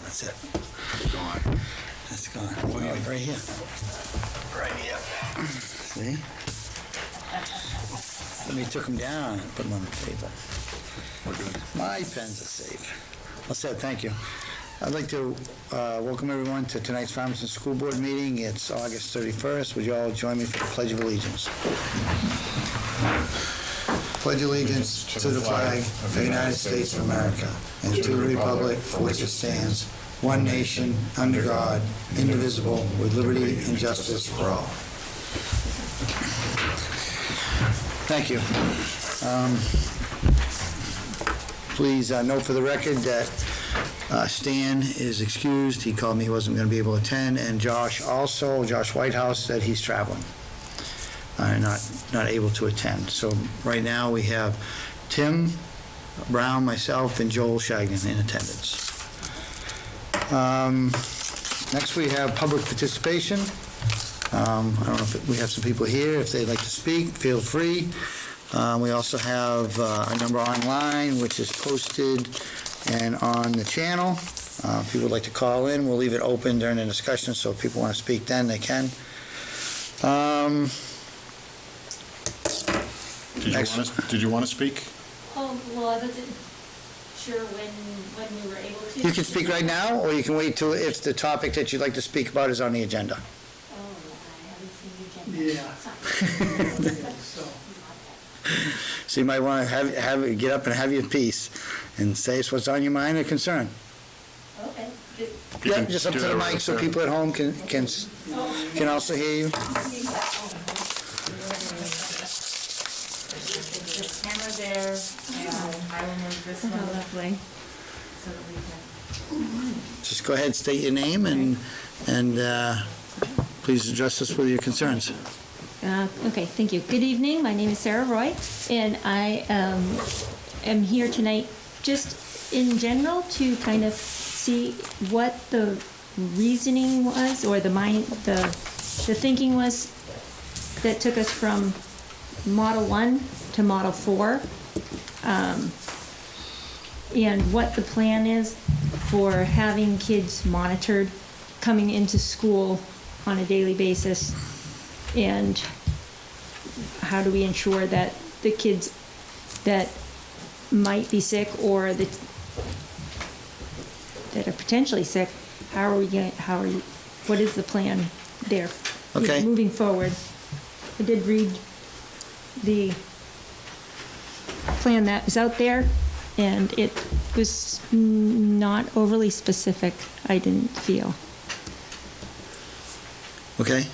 That's it. Gone. That's gone. Oh, right here. Right here. See? Somebody took them down and put them on the table. We're good. My pens are safe. Well said, thank you. I'd like to welcome everyone to tonight's Farmington School Board meeting. It's August 31st. Would you all join me for the Pledge of Allegiance? Pledge allegiance to the flag of the United States of America and to the republic for which it stands, one nation, under God, indivisible, with liberty and justice for all. Thank you. Please note for the record that Stan is excused. He called me he wasn't going to be able to attend, and Josh Whitehouse said he's traveling. Not able to attend. So right now we have Tim Brown, myself, and Joel Shagnon in attendance. Next we have public participation. I don't know if we have some people here. If they'd like to speak, feel free. We also have a number online, which is posted and on the channel. If people would like to call in, we'll leave it open during the discussion, so if people want to speak then, they can. Did you want to speak? Oh, well, I wasn't sure when we were able to. You can speak right now, or you can wait till if the topic that you'd like to speak about is on the agenda. Oh, I haven't seen the agenda. Yeah. So you might want to have get up and have your piece and say what's on your mind or concern. Okay. Yeah, just up to the mic so people at home can also hear you. This camera there, and I will move this one. Oh, lovely. So that we can. Just go ahead, state your name and please address us with your concerns. Okay, thank you. Good evening. My name is Sarah Roy, and I am here tonight just in general to kind of see what the reasoning was, or the thinking was that took us from Model 1 to Model 4, and what the plan is for having kids monitored coming into school on a daily basis, and how do we ensure that the kids that might be sick or that are potentially sick, what is the plan there? Okay. Moving forward. I did read the plan that is out there, and it was not overly specific, I didn't feel. Okay.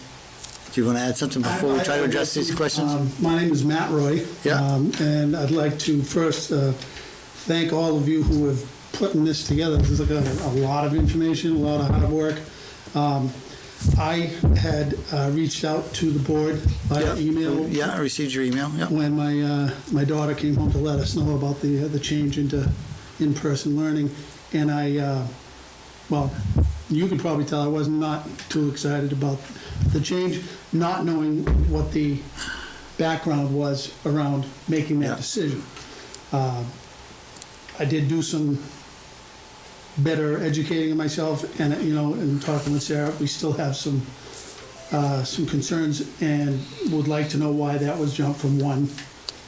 Do you want to add something before we try to address these questions? My name is Matt Roy. Yeah. And I'd like to first thank all of you who have put this together. This is like a lot of information, a lot of hard work. I had reached out to the board via email. Yeah, I received your email. Yeah. When my daughter came home to let us know about the change into in-person learning. And well, you can probably tell I was not too excited about the change, not knowing what the background was around making that decision. I did do some better educating of myself, and and talking with Sarah, we still have some concerns, and would like to know why that was jumped from 1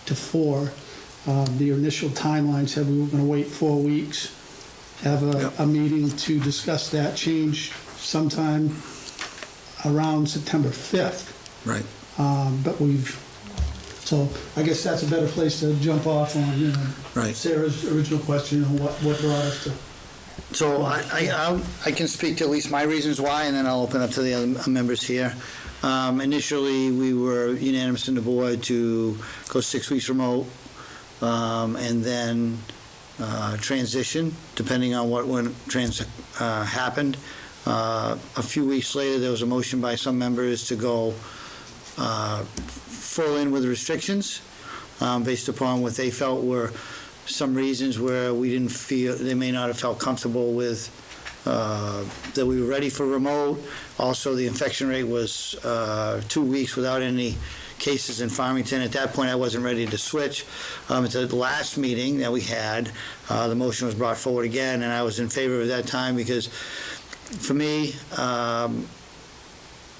to 4. The initial timeline said we were going to wait 4 weeks, have a meeting to discuss that change sometime around September 5th. Right. But so I guess that's a better place to jump off on, Right. Sarah's original question, what brought us to. So I can speak to at least my reasons why, and then I'll open up to the other members here. Initially, we were unanimous in the board to go 6 weeks remote, and then transition, depending on what happened. A few weeks later, there was a motion by some members to go full in with restrictions, based upon what they felt were some reasons where we didn't feel, they may not have felt comfortable with, that we were ready for remote. Also, the infection rate was 2 weeks without any cases in Farmington. At that point, I wasn't ready to switch. At the last meeting that we had, the motion was brought forward again, and I was in favor of that time because, for me,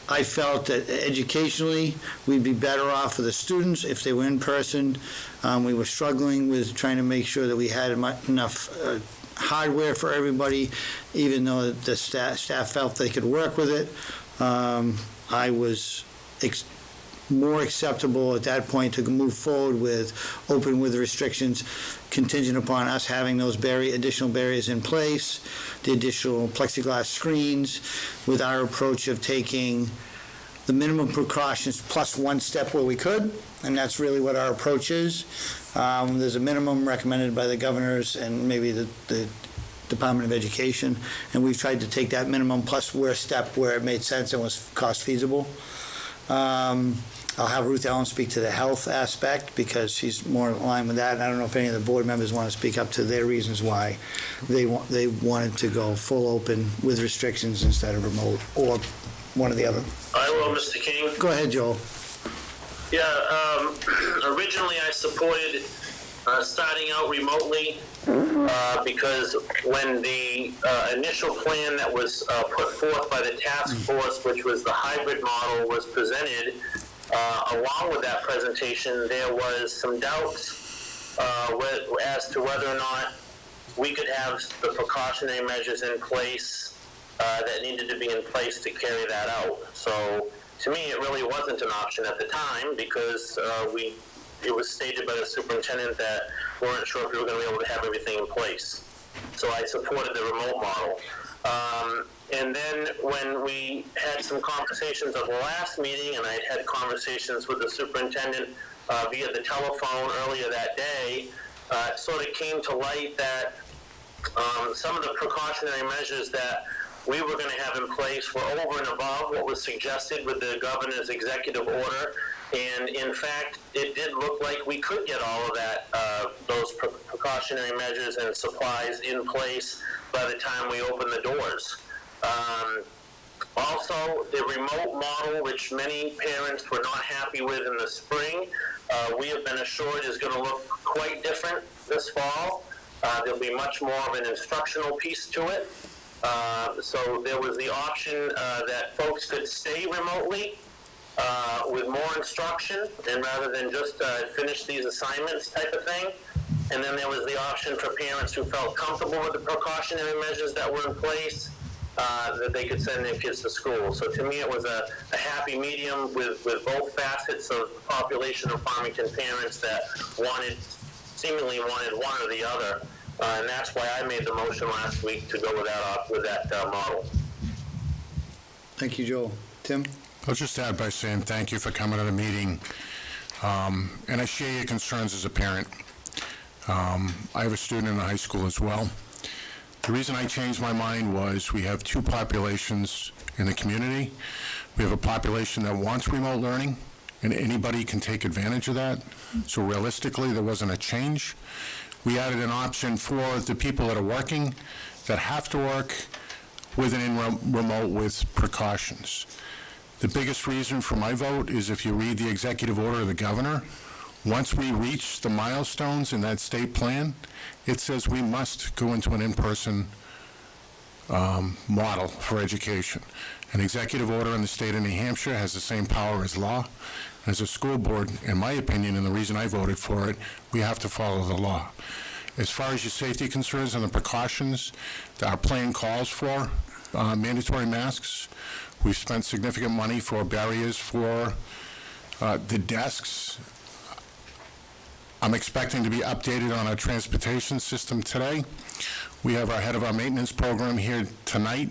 I felt that educationally, we'd be better off for the students if they were in person. We were struggling with trying to make sure that we had enough hardware for everybody, even though the staff felt they could work with it. I was more acceptable at that point to move forward with open with restrictions contingent upon us having those additional barriers in place, the additional plexiglass screens, with our approach of taking the minimum precautions plus one step where we could, and that's really what our approach is. There's a minimum recommended by the governors and maybe the Department of Education, and we've tried to take that minimum plus we're a step where it made sense and was cost feasible. I'll have Ruth Ellen speak to the health aspect because she's more in line with that. And I don't know if any of the board members want to speak up to their reasons why they wanted to go full open with restrictions instead of remote, or one or the other. I will, Mr. King. Go ahead, Joel. Yeah, originally I supported starting out remotely because when the initial plan that was put forth by the task force, which was the hybrid model, was presented, along with that presentation, there was some doubts as to whether or not we could have the precautionary measures in place that needed to be in place to carry that out. So to me, it really wasn't an option at the time because it was stated by the superintendent that we weren't sure if we were going to be able to have everything in place. So I supported the remote model. And then when we had some conversations at the last meeting, and I had conversations with the superintendent via the telephone earlier that day, it sort of came to light that some of the precautionary measures that we were going to have in place were over and above what was suggested with the governor's executive order. And in fact, it did look like we could get all of that, those precautionary measures and supplies in place by the time we opened the doors. Also, the remote model, which many parents were not happy with in the spring, we have been assured is going to look quite different this fall. There'll be much more of an instructional piece to it. So there was the option that folks could stay remotely with more instruction, and rather than just finish these assignments type of thing. And then there was the option for parents who felt comfortable with the precautionary measures that were in place, that they could send their kids to school. So to me, it was a happy medium with both facets of the population of Farmington parents that seemingly wanted one or the other. And that's why I made the motion last week to go with that model. Thank you, Joel. Tim? I'll just add by saying thank you for coming to the meeting. And I share your concerns as a parent. I have a student in the high school as well. The reason I changed my mind was we have two populations in the community. We have a population that wants remote learning, and anybody can take advantage of that. So realistically, there wasn't a change. We added an option for the people that are working, that have to work with and in remote with precautions. The biggest reason for my vote is if you read the executive order of the governor, once we reach the milestones in that state plan, it says we must go into an in-person model for education. An executive order in the state of New Hampshire has the same power as law. As a school board, in my opinion, and the reason I voted for it, we have to follow the law. As far as your safety concerns and the precautions, our plan calls for mandatory masks. We've spent significant money for barriers for the desks. I'm expecting to be updated on our transportation system today. We have our head of our maintenance program here tonight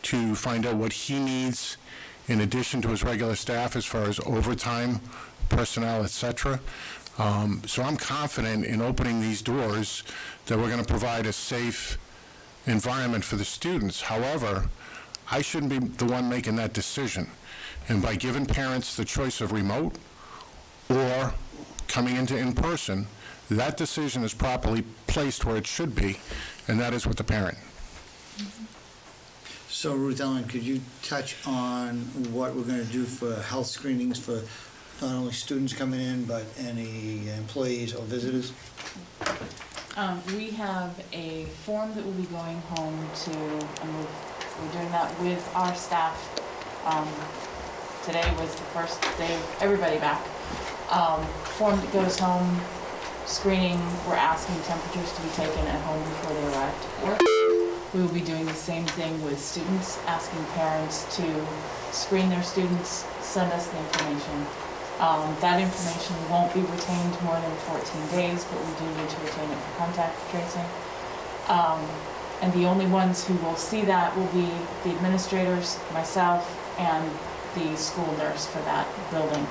to find out what he needs in addition to his regular staff as far as overtime, personnel, et cetera. So I'm confident in opening these doors that we're going to provide a safe environment for the students. However, I shouldn't be the one making that decision. And by giving parents the choice of remote or coming into in-person, that decision is properly placed where it should be, and that is with the parent. So Ruth Ellen, could you touch on what we're going to do for health screenings for not only students coming in, but any employees or visitors? We have a form that will be going home to, and we're doing that with our staff. Today was the first day of everybody back. Form that goes home, screening, we're asking temperatures to be taken at home before they arrive to work. We will be doing the same thing with students, asking parents to screen their students, send us the information. That information won't be retained more than 14 days, but we do need to retain it for contact tracing. And the only ones who will see that will be the administrators, myself, and the school nurse for that building.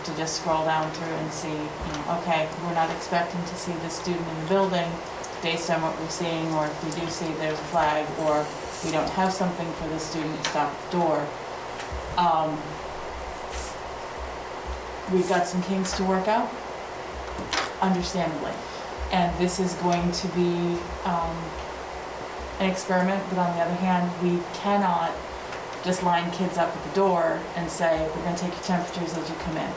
To just scroll down through and see, okay, we're not expecting to see this student in the building based on what we're seeing, or if we do see there's a flag, or we don't have something for this student to stop at the door. We've got some kinks to work out, understandably. And this is going to be an experiment, but on the other hand, we cannot just line kids up at the door and say, we're going to take your temperatures as you come in.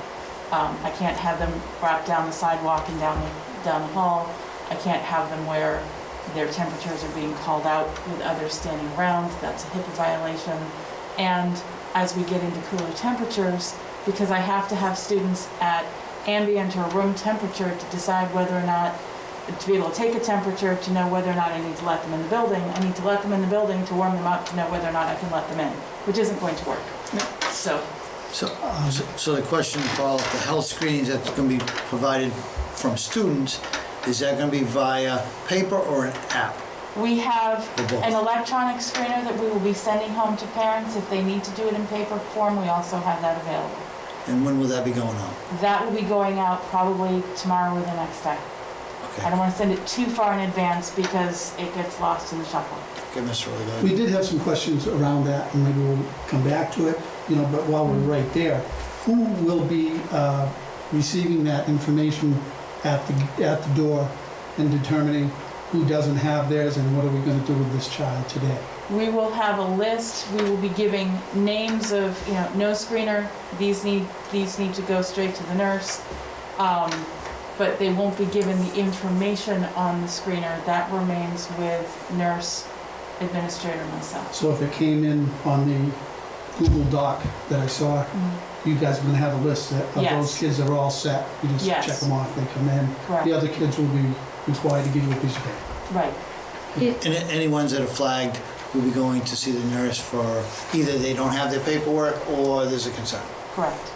I can't have them brought down the sidewalk and down the hall. I can't have them where their temperatures are being called out with others standing around. That's a HIPAA violation. And as we get into cooler temperatures, because I have to have students at ambient or room temperature to decide whether or not, to be able to take a temperature, to know whether or not I need to let them in the building. I need to let them in the building to warm them up to know whether or not I can let them in, which isn't going to work. So So the question, Paul, the health screenings that's going to be provided from students, is that going to be via paper or an app? we have Or both? an electronic screener that we will be sending home to parents if they need to do it in paper form. We also have that available. And when will that be going on? That will be going out probably tomorrow or the next day. I Okay, don't want to send it too far in advance because it gets lost in the shuffle. okay, Mr. O'Leary. We did have some questions around that, and maybe we'll come back to it, but while we're right there, who will be receiving that information at the door and determining who doesn't have theirs, and what are we going to do with this child today? We will have a list. We will be giving names of, no screener. These need to go straight to the nurse. But they won't be given the information on the screener. That remains with nurse, administrator, myself. So if it came in on the Google Doc that I saw, you guys are going to have a list of Yes. those kids that are all set. You just Yes. check them off, they come in. Correct. The other kids will be required to give you a piece of paper. Right. And any ones that are flagged will be going to see the nurse for either they don't have their paperwork or there's a concern. Correct.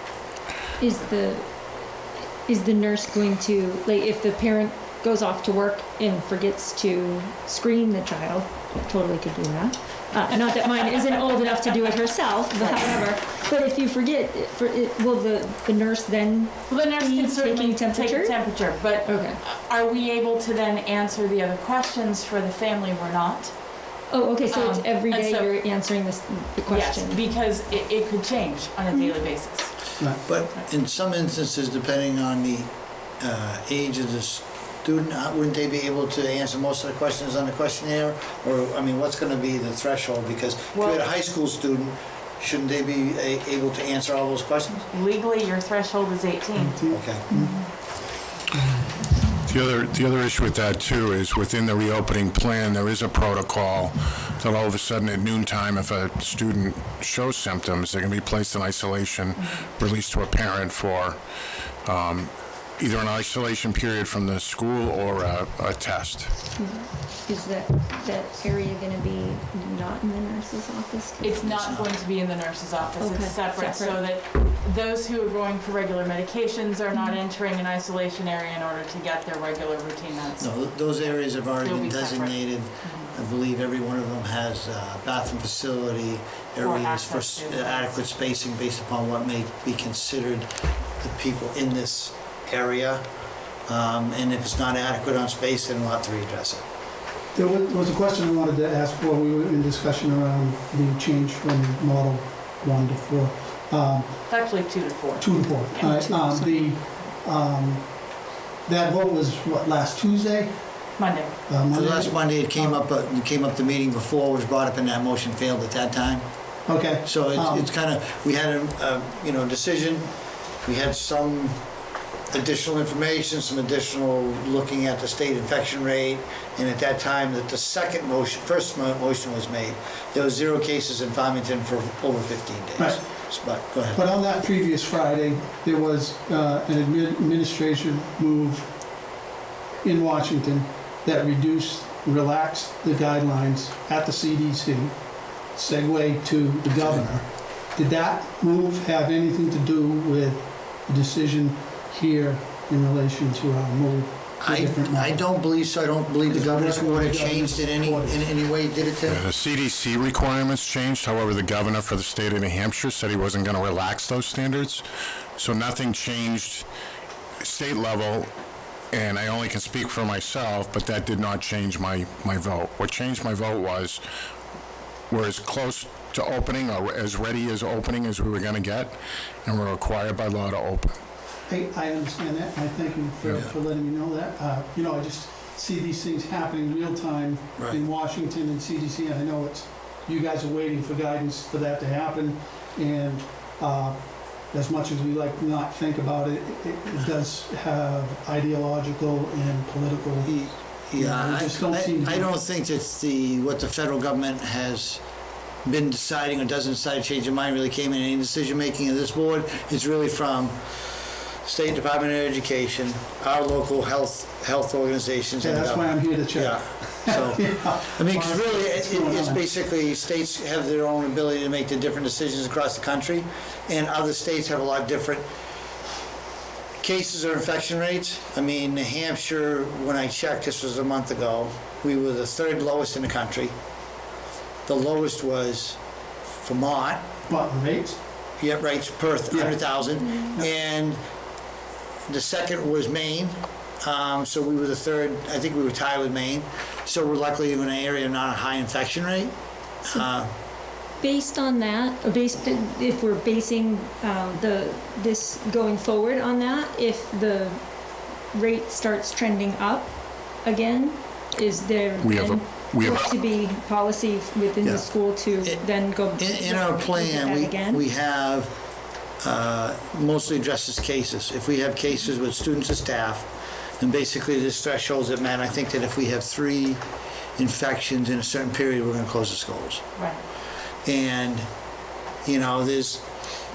Is the nurse going to, like, if the parent goes off to work and forgets to screen the child, totally could do that. Not that mine isn't old enough to do it herself, but however, but if you forget, will the nurse then Well, the nurse be can certainly taking temperature? take a temperature, but Okay. are we able to then answer the other questions for the family? We're not. Oh, okay, so it's every and day so- you're answering the question? Yes, because it could change on a daily basis. Right. But in some instances, depending on the age of the student, wouldn't they be able to answer most of the questions on the questionnaire? Or, what's going to be the threshold? Because if you had a high school student, shouldn't they be able to answer all those questions? Legally, your threshold is 18. Okay. The other issue with that too is within the reopening plan, there is a protocol that all of a sudden at noontime, if a student shows symptoms, they're going to be placed in isolation, released to a parent for either an isolation period from the school or a test. Is that area gonna be not in the nurse's office? It's not going to be in the nurse's office. Okay, It's separate, so separate. that those who are going for regular medications are not entering an isolation area in order to get their regular routine meds. No, those areas have already They'll been be separate. designated. I believe every one of them has a bathroom facility, areas for access to. adequate spacing based upon what may be considered the people in this area. And if it's not adequate on space, then we'll have to readdress it. There was a question I wanted to ask while we were in discussion around the change from Model 1 to 4. It's actually 2 to 4. 2 to 4. Yeah, All right, that vote was, last Tuesday? Monday. Monday? Last Monday, it came up the meeting before, was brought up and that motion failed at that time. Okay. So it's kind of, we had a decision we had some additional information, some additional looking at the state infection rate, and at that time that the first motion was made, there was 0 cases in Farmington for over 15 days. Right. But, go ahead. But on that previous Friday, there was an administration move in Washington that relaxed the guidelines at the CDC, segue to the governor. Did that move have anything to do with the decision here in relation to our move to a different I model? don't believe so. I don't believe the governor's order changed in any way, did it, Tim? The CDC requirements changed, however, the governor for the state of New Hampshire said he wasn't going to relax those standards. So nothing changed state level, and I only can speak for myself, but that did not change my vote. What changed my vote was we're as close to opening or as ready as opening as we were going to get, and we're required by law to open. I understand that, and I thank you for letting me know that. I just see these things happening real time Right. in Washington and CDC, and I know you guys are waiting for guidance for that to happen, and as much as we like to not think about it, it does have ideological and political. Yeah, we just don't seem to I be- don't think that what the federal government has been deciding or doesn't decide to change their mind really came in any decision-making of this board. It's really from State Department of Education, our local health organizations. Yeah, and that's why I'm here to check. Yeah, so, I mean, 'cause really, it's basically, states have their own ability to make the different decisions across the country, and other states have a lot different cases or infection rates. I mean, New Hampshire, when I checked, this was a month ago, we were the 3rd lowest in the country. The lowest was Vermont, But rates, yep, right, per Yeah. 100,000, and the second was Maine. So we were the 3rd, I think we were tied with Maine. So we're luckily in an area of not a high infection rate. Based on that, or if we're basing this going forward on that, if the rate starts trending up again, is there We have then a going to be policy within Yeah. the school to then go In our look at plan, that again? we have mostly addresses cases. If we have cases with students and staff, then basically there's thresholds that matter. I think that if we have 3 infections in a certain period, we're going to close the schools. Right. And, there's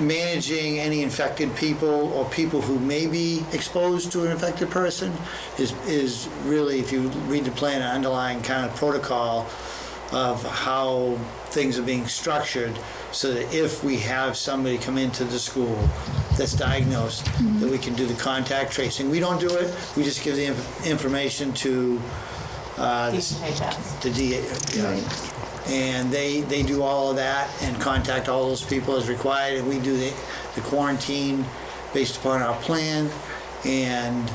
managing any infected people or people who may be exposed to an infected person is really, if you read the plan, an underlying kind of protocol of how things are being structured so that if we have somebody come into the school that's diagnosed, that we can do the contact tracing. We don't do it, we just give the information to the DA. And they do all of that and contact all those people as required, and we do the quarantine based upon our plan, and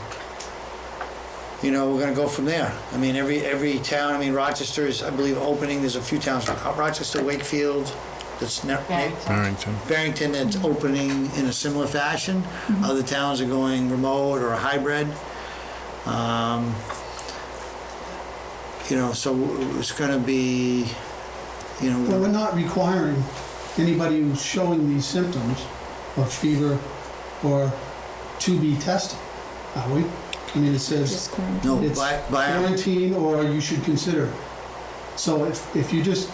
we're gonna go from there. I mean, every town, Rochester is, I believe, opening, there's a few towns, Rochester, Wakefield, Barrington. Barrington that's opening in a similar fashion. Other towns are going remote or a hybrid. So it's gonna be, well, we're not requiring anybody who's showing these symptoms of fever or to be tested, are we? I mean, it says Just quarantine. no, it's by our, quarantine or you should consider it. So if you just,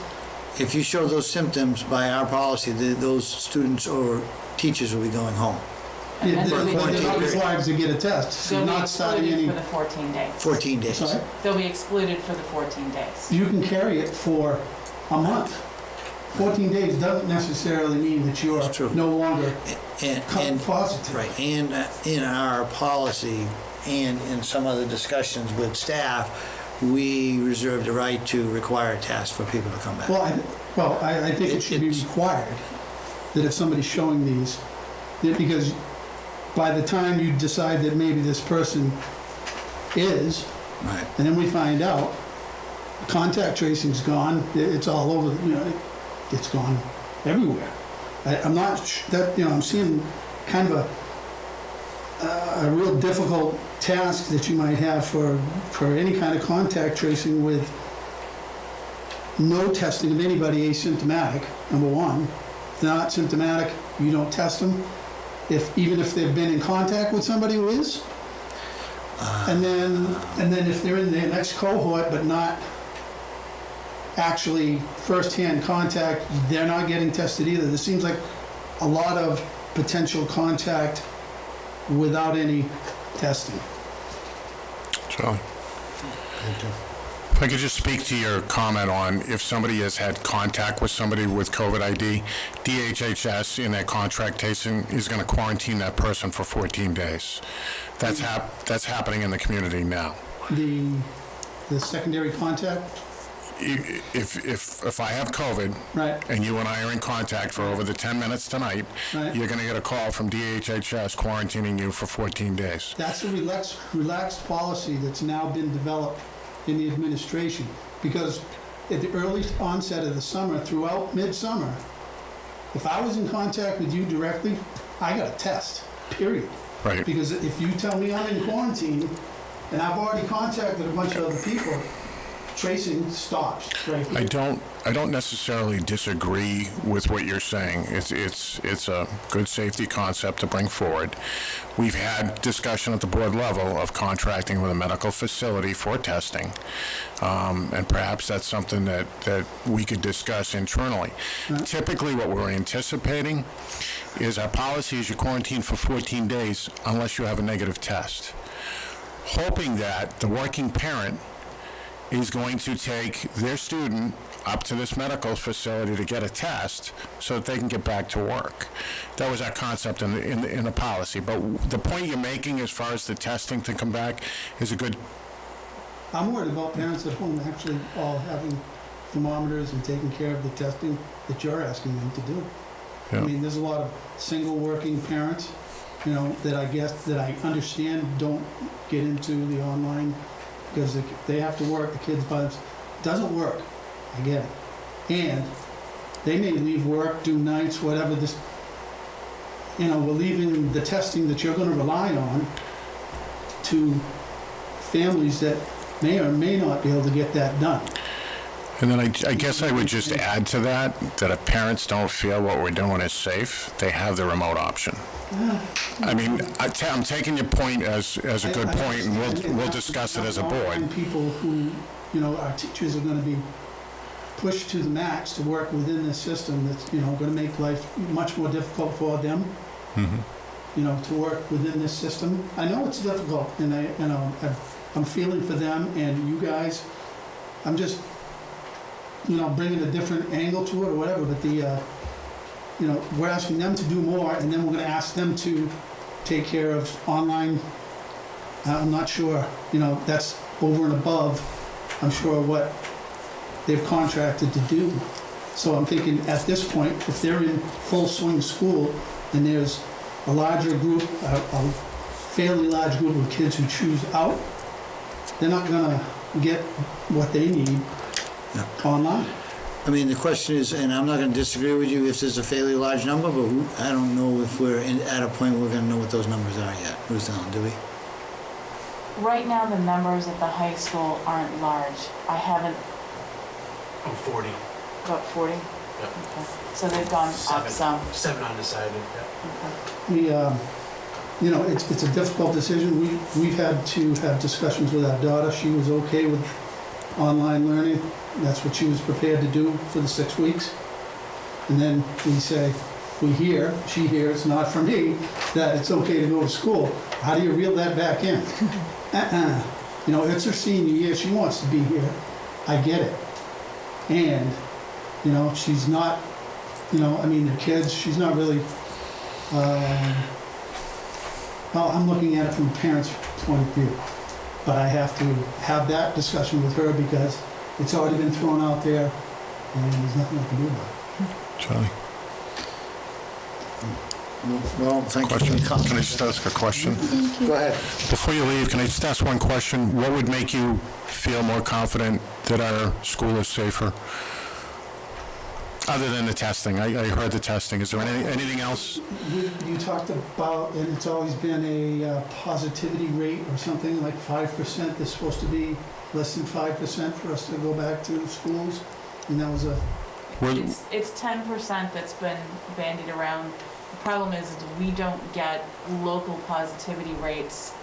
if you show those symptoms by our policy, those students or teachers will be going home. And then For a they'll be quarantine they're not period. required to get a test, so you're they'll be not starting excluded any. for the 14 days. 14 days. Sorry? They'll be excluded for the 14 days. You can carry it for a month. 14 days doesn't necessarily mean that you're That's true. no longer And positive. right, and in our policy and in some other discussions with staff, we reserve the right to require a test for people to come back. Well, I think it should be It's- required that if somebody's showing these, because by the time you decide that maybe this person is, Right. and then we find out, contact tracing's gone, it's all over, it's gone everywhere. I'm not, I'm seeing kind of a real difficult task that you might have for any kind of contact tracing with no testing of anybody asymptomatic, number one. If they're not symptomatic, you don't test them. even if they've been in contact with somebody who is. And then if they're in their next cohort but not actually firsthand contact, they're not getting tested either. There seems like a lot of potential contact without any testing. Charlie? If I could just speak to your comment on if somebody has had contact with somebody with COVID ID, DHHS in their contractation is going to quarantine that person for 14 days. That's happening in the community now. The secondary contact, If I have COVID, right? and you and I are in contact for over the 10 minutes tonight, Right. you're going to get a call from DHHS quarantining you for 14 days. That's a relaxed policy that's now been developed in the administration, because at the early onset of the summer, throughout midsummer, if I was in contact with you directly, I got a test, period. Right. Because if you tell me I'm in quarantine, and I've already contacted a bunch of other people, tracing stops right here. I don't necessarily disagree with what you're saying. It's a good safety concept to bring forward. We've had discussion at the board level of contracting with a medical facility for testing, and perhaps that's something that we could discuss internally. Typically, what we're anticipating is our policy is you quarantine for 14 days unless you have a negative test, hoping that the working parent is going to take their student up to this medical facility to get a test so that they can get back to work. That was our concept in the policy. But the point you're making as far as the testing to come back is a good... I'm worried about parents at home actually all having thermometers and taking care of the testing that you're asking them to do. Yeah. I mean, there's a lot of single working parents, that I understand don't get into the online because they have to work, the kids by themselves. It doesn't work, I get it. And they may leave work, do nights, whatever, we're leaving the testing that you're gonna rely on to families that may or may not be able to get that done. And then I guess I would just add to that if parents don't feel what we're doing is safe, they have the remote option. I mean, I'm taking your point as a good point, and we'll discuss it as a board. And people who, our teachers are gonna be pushed to the max to work within this system that's, gonna make life much more difficult for them. To work within this system. I know it's difficult, and I'm feeling for them and you guys. I'm just, bringing a different angle to it or whatever, but we're asking them to do more, and then we're gonna ask them to take care of online. I'm not sure, that's over and above, I'm sure, what they've contracted to do. So I'm thinking at this point, if they're in full swing school, and there's a larger group, a fairly large group of kids who choose out, they're not gonna get what they need online. I mean, the question is, and I'm not going to disagree with you if there's a fairly large number, but I don't know if we're at a point where we're going to know what those numbers are yet. Who's down, do we? Right now, the numbers at the high school aren't large. I haven't, I'm 40. about 40? Yep. Okay. So they've gone up some. 7 undecided. Okay. It's a difficult decision. We've had to have discussions with our daughter. She was okay with online learning. That's what she was prepared to do for the 6 weeks. And then she hears, not from me, that it's okay to go to school. How do you reel that back in? It's her senior year. She wants to be here. I get it. And, she's not, the kids, she's not really, I'm looking at it from a parent's point of view. But I have to have that discussion with her because it's already been thrown out there and there's nothing I can do about it. Charlie? Well, thank you for Question? the comment. Can I just ask a question? Go ahead. Before you leave, can I just ask one question? What would make you feel more confident that our school is safer? Other than the testing. I heard the testing. Is there anything else? You talked about, and it's always been a positivity rate or something like 5%. That's supposed to be less than 5% for us to go back to schools. And that was It's 10% that's been bandied around The problem is we don't get local positivity rates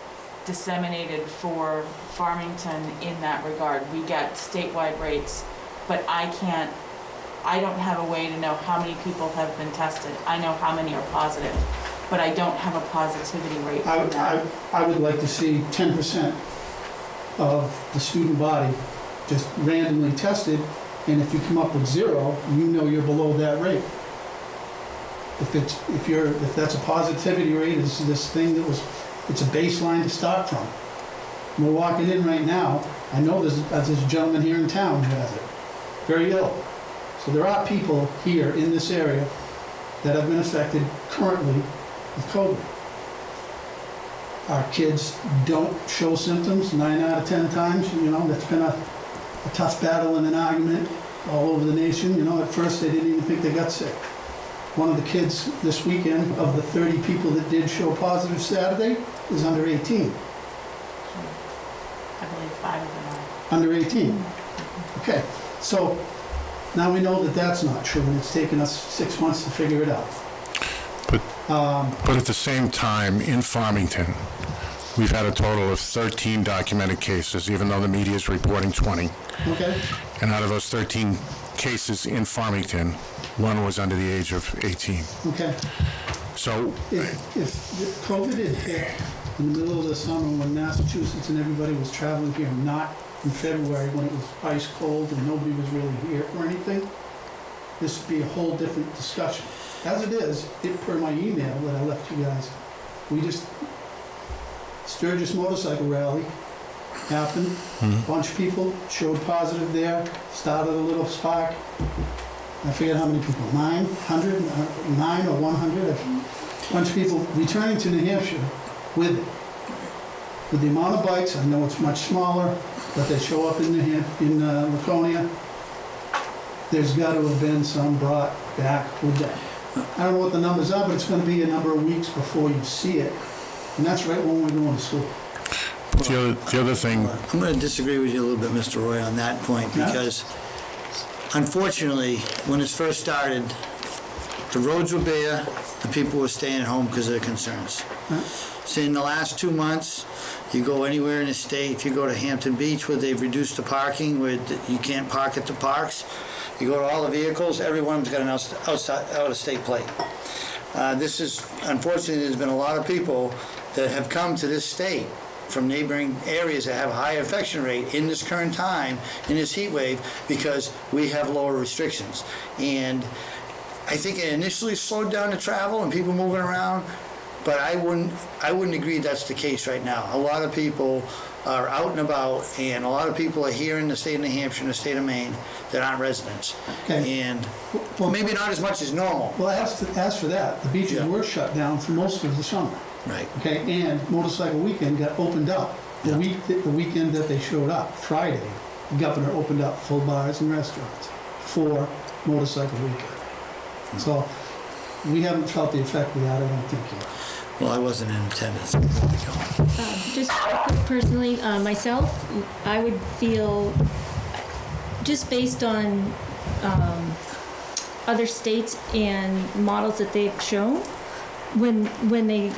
disseminated for Farmington in that regard. We get statewide rates, but I don't have a way to know how many people have been tested. I know how many are positive, but I don't have a positivity rate for that. I would like to see 10% of the student body just randomly tested, and if you come up with 0, you know you're below that rate. If that's a positivity rate, it's this thing it's a baseline to start from. We're walking in right now, I know there's a gentleman here in town who has it, very ill. So there are people here in this area that have been affected currently with COVID. Our kids don't show symptoms 9 out of 10 times. That's been a tough battle and an argument all over the nation. At first they didn't even think they got sick. One of the kids this weekend, of the 30 people that did show positive Saturday, is under 18. I believe 5 of them are. Under 18. Okay, so now we know that that's not true, and it's taken us 6 months to figure it out. But at the same time, in Farmington, we've had a total of 13 documented cases, even though the media is reporting 20. Okay? And out of those 13 cases in Farmington, 1 was under the age of 18. Okay. So If COVID had hit in the middle of the summer when Massachusetts and everybody was traveling here, not in February when it was ice cold and nobody was really here or anything, this would be a whole different discussion. As it is, per my email that I left you guys, Sturgis Motorcycle Rally happened. A bunch of people showed positive there, started a little spark. I forget how many people, 900, 9 or 100, a bunch of people returning to New Hampshire with it. With the amount of bikes, I know it's much smaller, but they show up in Laconia. There's got to have been some brought back with that. I don't know what the numbers are, but it's going to be a number of weeks before you see it. And that's right when we're going to school. the other thing, I'm going to disagree with you a little bit, Mr. Roy, on that point, Yeah. because unfortunately, when this first started, the roads were bare, the people were staying at home because of their concerns. So in the last 2 months, you go anywhere in the state, if you go to Hampton Beach where they've reduced the parking, where you can't park at the parks, you go to all the vehicles, every one of them's got an out-of-state plate. Unfortunately, there's been a lot of people that have come to this state from neighboring areas that have a high infection rate in this current time, in this heat wave, because we have lower restrictions. And I think it initially slowed down the travel and people moving around, but I wouldn't agree that's the case right now. A lot of people are out and about, and a lot of people are here in the state of New Hampshire and the state of Maine that aren't residents. Okay. And Well, maybe not as much as normal. Well, as for that, the beaches Yeah. were shut down for most of the summer. Right. Okay, and Motorcycle Weekend got opened up. The weekend that they showed up, Friday, the governor opened up full bars and restaurants for Motorcycle Weekend. So we haven't felt the effect of that, I don't think yet. Well, I wasn't in attendance. Just personally, myself, I would feel, just based on other states and models that they've shown, when they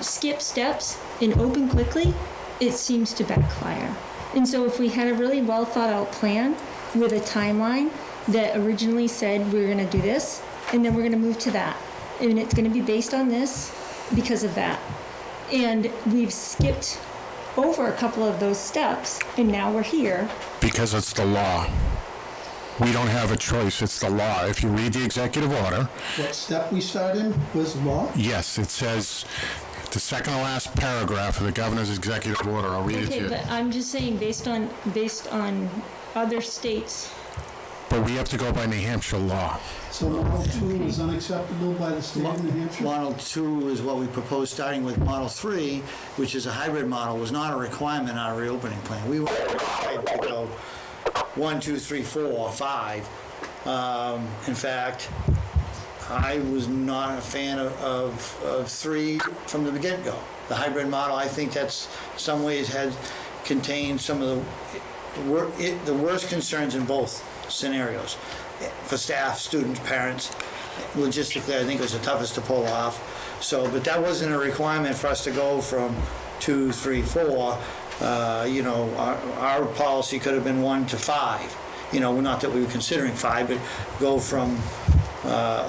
skip steps and open quickly, it seems to backfire. And so if we had a really well thought out plan with a timeline that originally said we're going to do this, and then we're going to move to that, and it's going to be based on this because of that. And we've skipped over a couple of those steps, and now we're here. because it's the law. We don't have a choice, it's the law. If you read the executive order, What step we started in was law. yes, it says, the second to last paragraph of the governor's executive order, I'll read it to Okay, you. but I'm just saying, based on other states. But we have to go by New Hampshire law. So Model 2 is unacceptable by the state of New Hampshire? Model 2 is what we proposed, starting with Model 3, which is a hybrid model, was not a requirement in our reopening plan. We were required to go 1, 2, 3, 4, 5. In fact, I was not a fan of 3 from the get-go. The hybrid model, I think that's, in some ways, had contained some of the worst concerns in both scenarios for staff, students, parents. logistically, I think it was the toughest to pull off. So, but that wasn't a requirement for us to go from 2, 3, 4. You know, our policy could have been 1 to 5. You know, not that we were considering 5, but go from,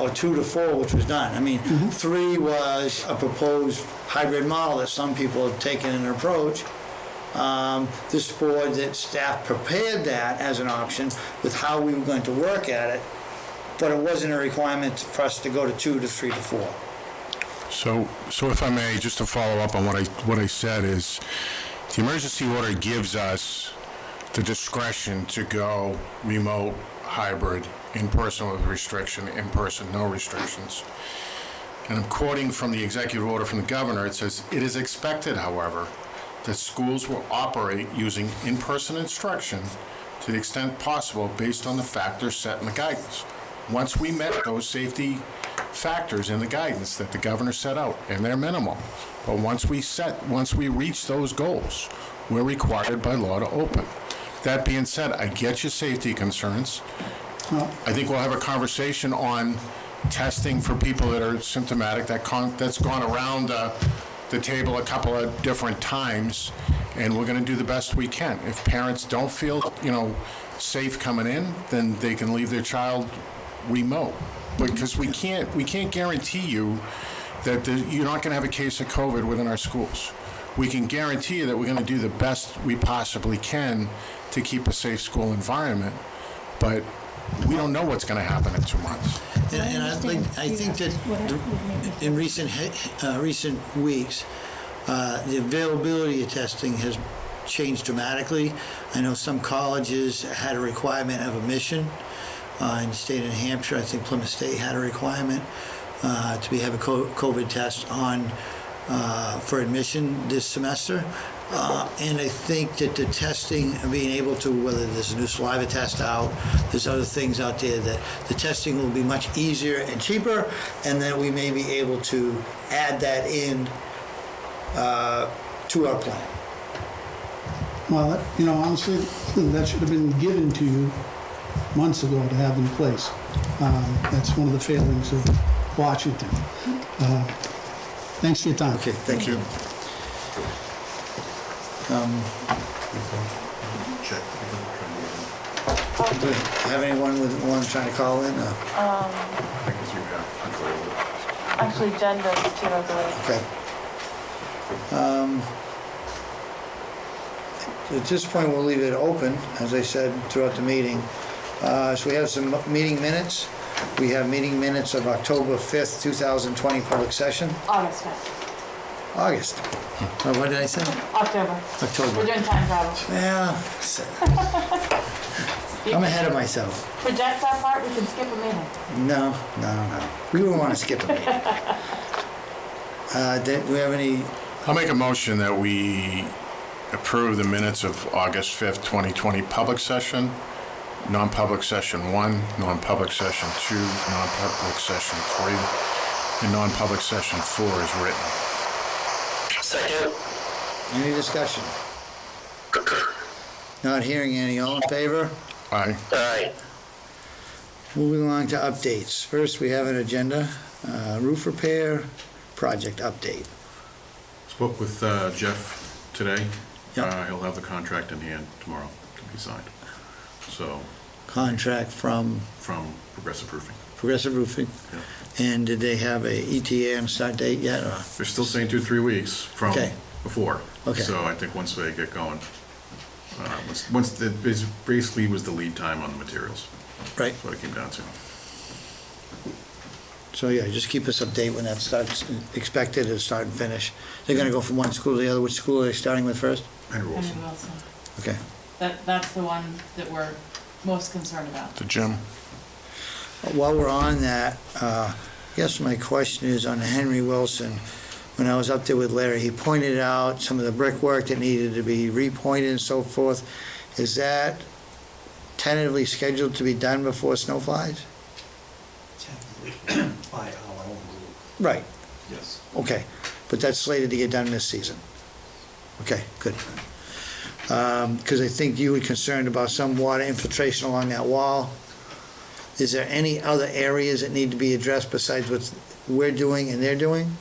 or 2 to 4, which was done. I mean, 3 was a proposed hybrid model that some people have taken an approach. This board, that staff prepared that as an option with how we were going to work at it, but it wasn't a requirement for us to go to 2 to 3 to 4. So if I may, just to follow up on what I said is, the emergency order gives us the discretion to go remote, hybrid, in-person with restriction, in-person, no restrictions. And I'm quoting from the executive order from the governor. It says, "It is expected, however, that schools will operate using in-person instruction to the extent possible based on the factors set in the guidance." Once we met those safety factors in the guidance that the governor set out, and they're minimal, but once we reach those goals, we're required by law to open. That being said, I get your safety concerns. I think we'll have a conversation on testing for people that are symptomatic. That's gone around the table a couple of different times, and we're going to do the best we can. If parents don't feel, safe coming in, then they can leave their child remote. Because we can't guarantee you that you're not going to have a case of COVID within our schools. We can guarantee you that we're going to do the best we possibly can to keep a safe school environment, but we don't know what's going to happen in 2 months. And I think that in recent weeks, the availability of testing has changed dramatically. I know some colleges had a requirement of admission. In the state of New Hampshire, I think Plymouth State had a requirement to have a COVID test on for admission this semester. And I think that the testing, being able to, whether there's a new saliva test out, there's other things out there, that the testing will be much easier and cheaper, and that we may be able to add that in to our plan. Well, honestly, that should have been given to you months ago to have in place. That's one of the failings of Washington. Thanks for your time. Okay, thank you. Do we have anyone trying to call in? Actually, Jen does too, I believe. Okay. At this point, we'll leave it open, as I said throughout the meeting. So we have some meeting minutes. We have meeting minutes of October 5th, 2020 public session. August 5th. August. What did I say? October. October. We're doing time travel. Yeah. I'm ahead of myself. Project that part, we can skip a meeting. No. We wouldn't want to skip a meeting. Do we have any? I'll make a motion that we approve the minutes of August 5th, 2020 public session, non-public session 1, non-public session 2, non-public session 3, and non-public session 4 is written. Second. Any discussion? Not hearing any. All in favor? Aye. Aye. Moving along to updates. First, we have an agenda, roof repair project update. Spoke with Jeff today. Yep. He'll have the contract in hand tomorrow to be signed. So, Contract from Progressive Roofing. Progressive Roofing. Yeah. And did they have a ETA and start date yet? Or? They're still saying 2-3 weeks from Okay. before. Okay. So I think once they get going, basically was the lead time on the materials. Right. That's what it came down to. So yeah, just keep us updated when that starts, expected to start and finish. They're gonna go from one school to the other. Which school are they starting with first? Andrew Wilson. Henry Wilson. Okay. That's the one that we're most concerned about. The gym. While we're on that, I guess my question is on Henry Wilson. When I was up there with Larry, he pointed out some of the brickwork that needed to be repointed and so forth. Is that tentatively scheduled to be done before snow flies? By our own rule. Right, Yes. okay. But that's slated to get done this season? Okay, good. Because I think you were concerned about some water infiltration along that wall. is there any other areas that need to be addressed besides what we're doing and they're doing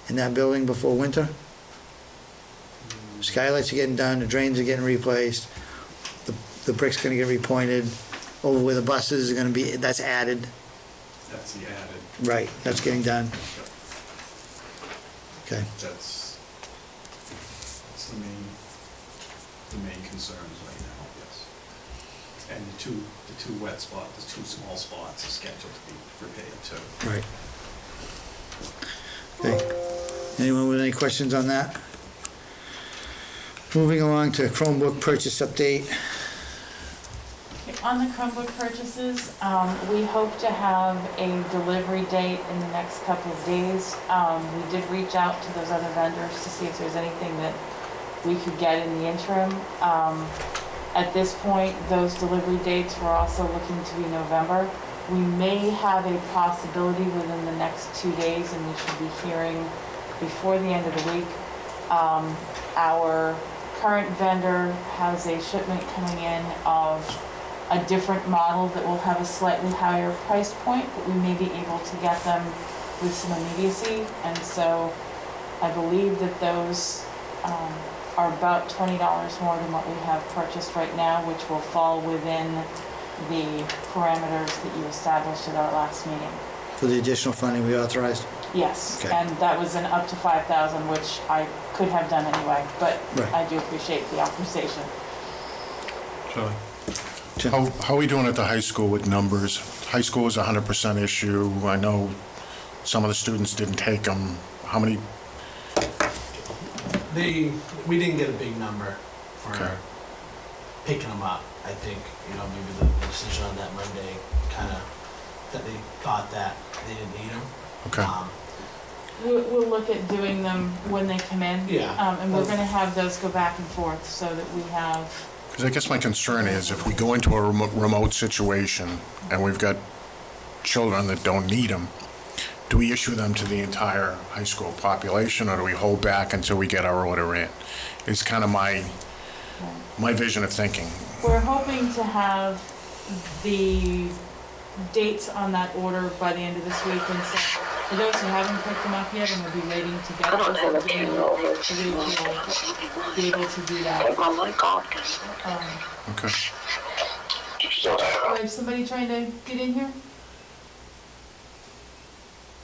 in that building before winter? Skylights are getting done, the drains are getting replaced, the brick's gonna get repointed, over where the buses are gonna be, that's added. That's the added, Right, that's getting done. Okay, that's the main concerns right now, yes. And the two wet spots, the two small spots are scheduled to be repaired too. right. Okay, anyone with any questions on that? Moving along to Chromebook purchase update. On the Chromebook purchases, we hope to have a delivery date in the next couple of days. We did reach out to those other vendors to see if there's anything that we could get in the interim. At this point, those delivery dates were also looking to be November. We may have a possibility within the next 2 days, and we should be hearing before the end of the week. Our current vendor has a shipment coming in of a different model that will have a slightly higher price point, but we may be able to get them with some immediacy. And so I believe that those are about $20 more than what we have purchased right now, which will fall within the parameters that you established at our last meeting. For the additional funding we authorized? Yes, Okay. and that was an up to 5,000, which I could have done anyway, but Right. I do appreciate the authorization. Charlie? Tim? How are we doing at the high school with numbers? High school is a 100% issue. I know some of the students didn't take them. How many? We didn't get a big number for Okay. picking them up. I think, maybe the decision on that Monday kind of, that they thought that they didn't need them. Okay. We'll look at doing them when they come in. Yeah. And we're gonna have those go back and forth so that we have, Because I guess my concern is if we go into a remote situation and we've got children that don't need them, do we issue them to the entire high school population or do we hold back until we get our order in? It's kind of my vision of thinking. we're hoping to have the dates on that order by the end of this week. And so for those who haven't picked them up yet and will be waiting to get them, we will be able to do that. Okay. We have somebody trying to get in here?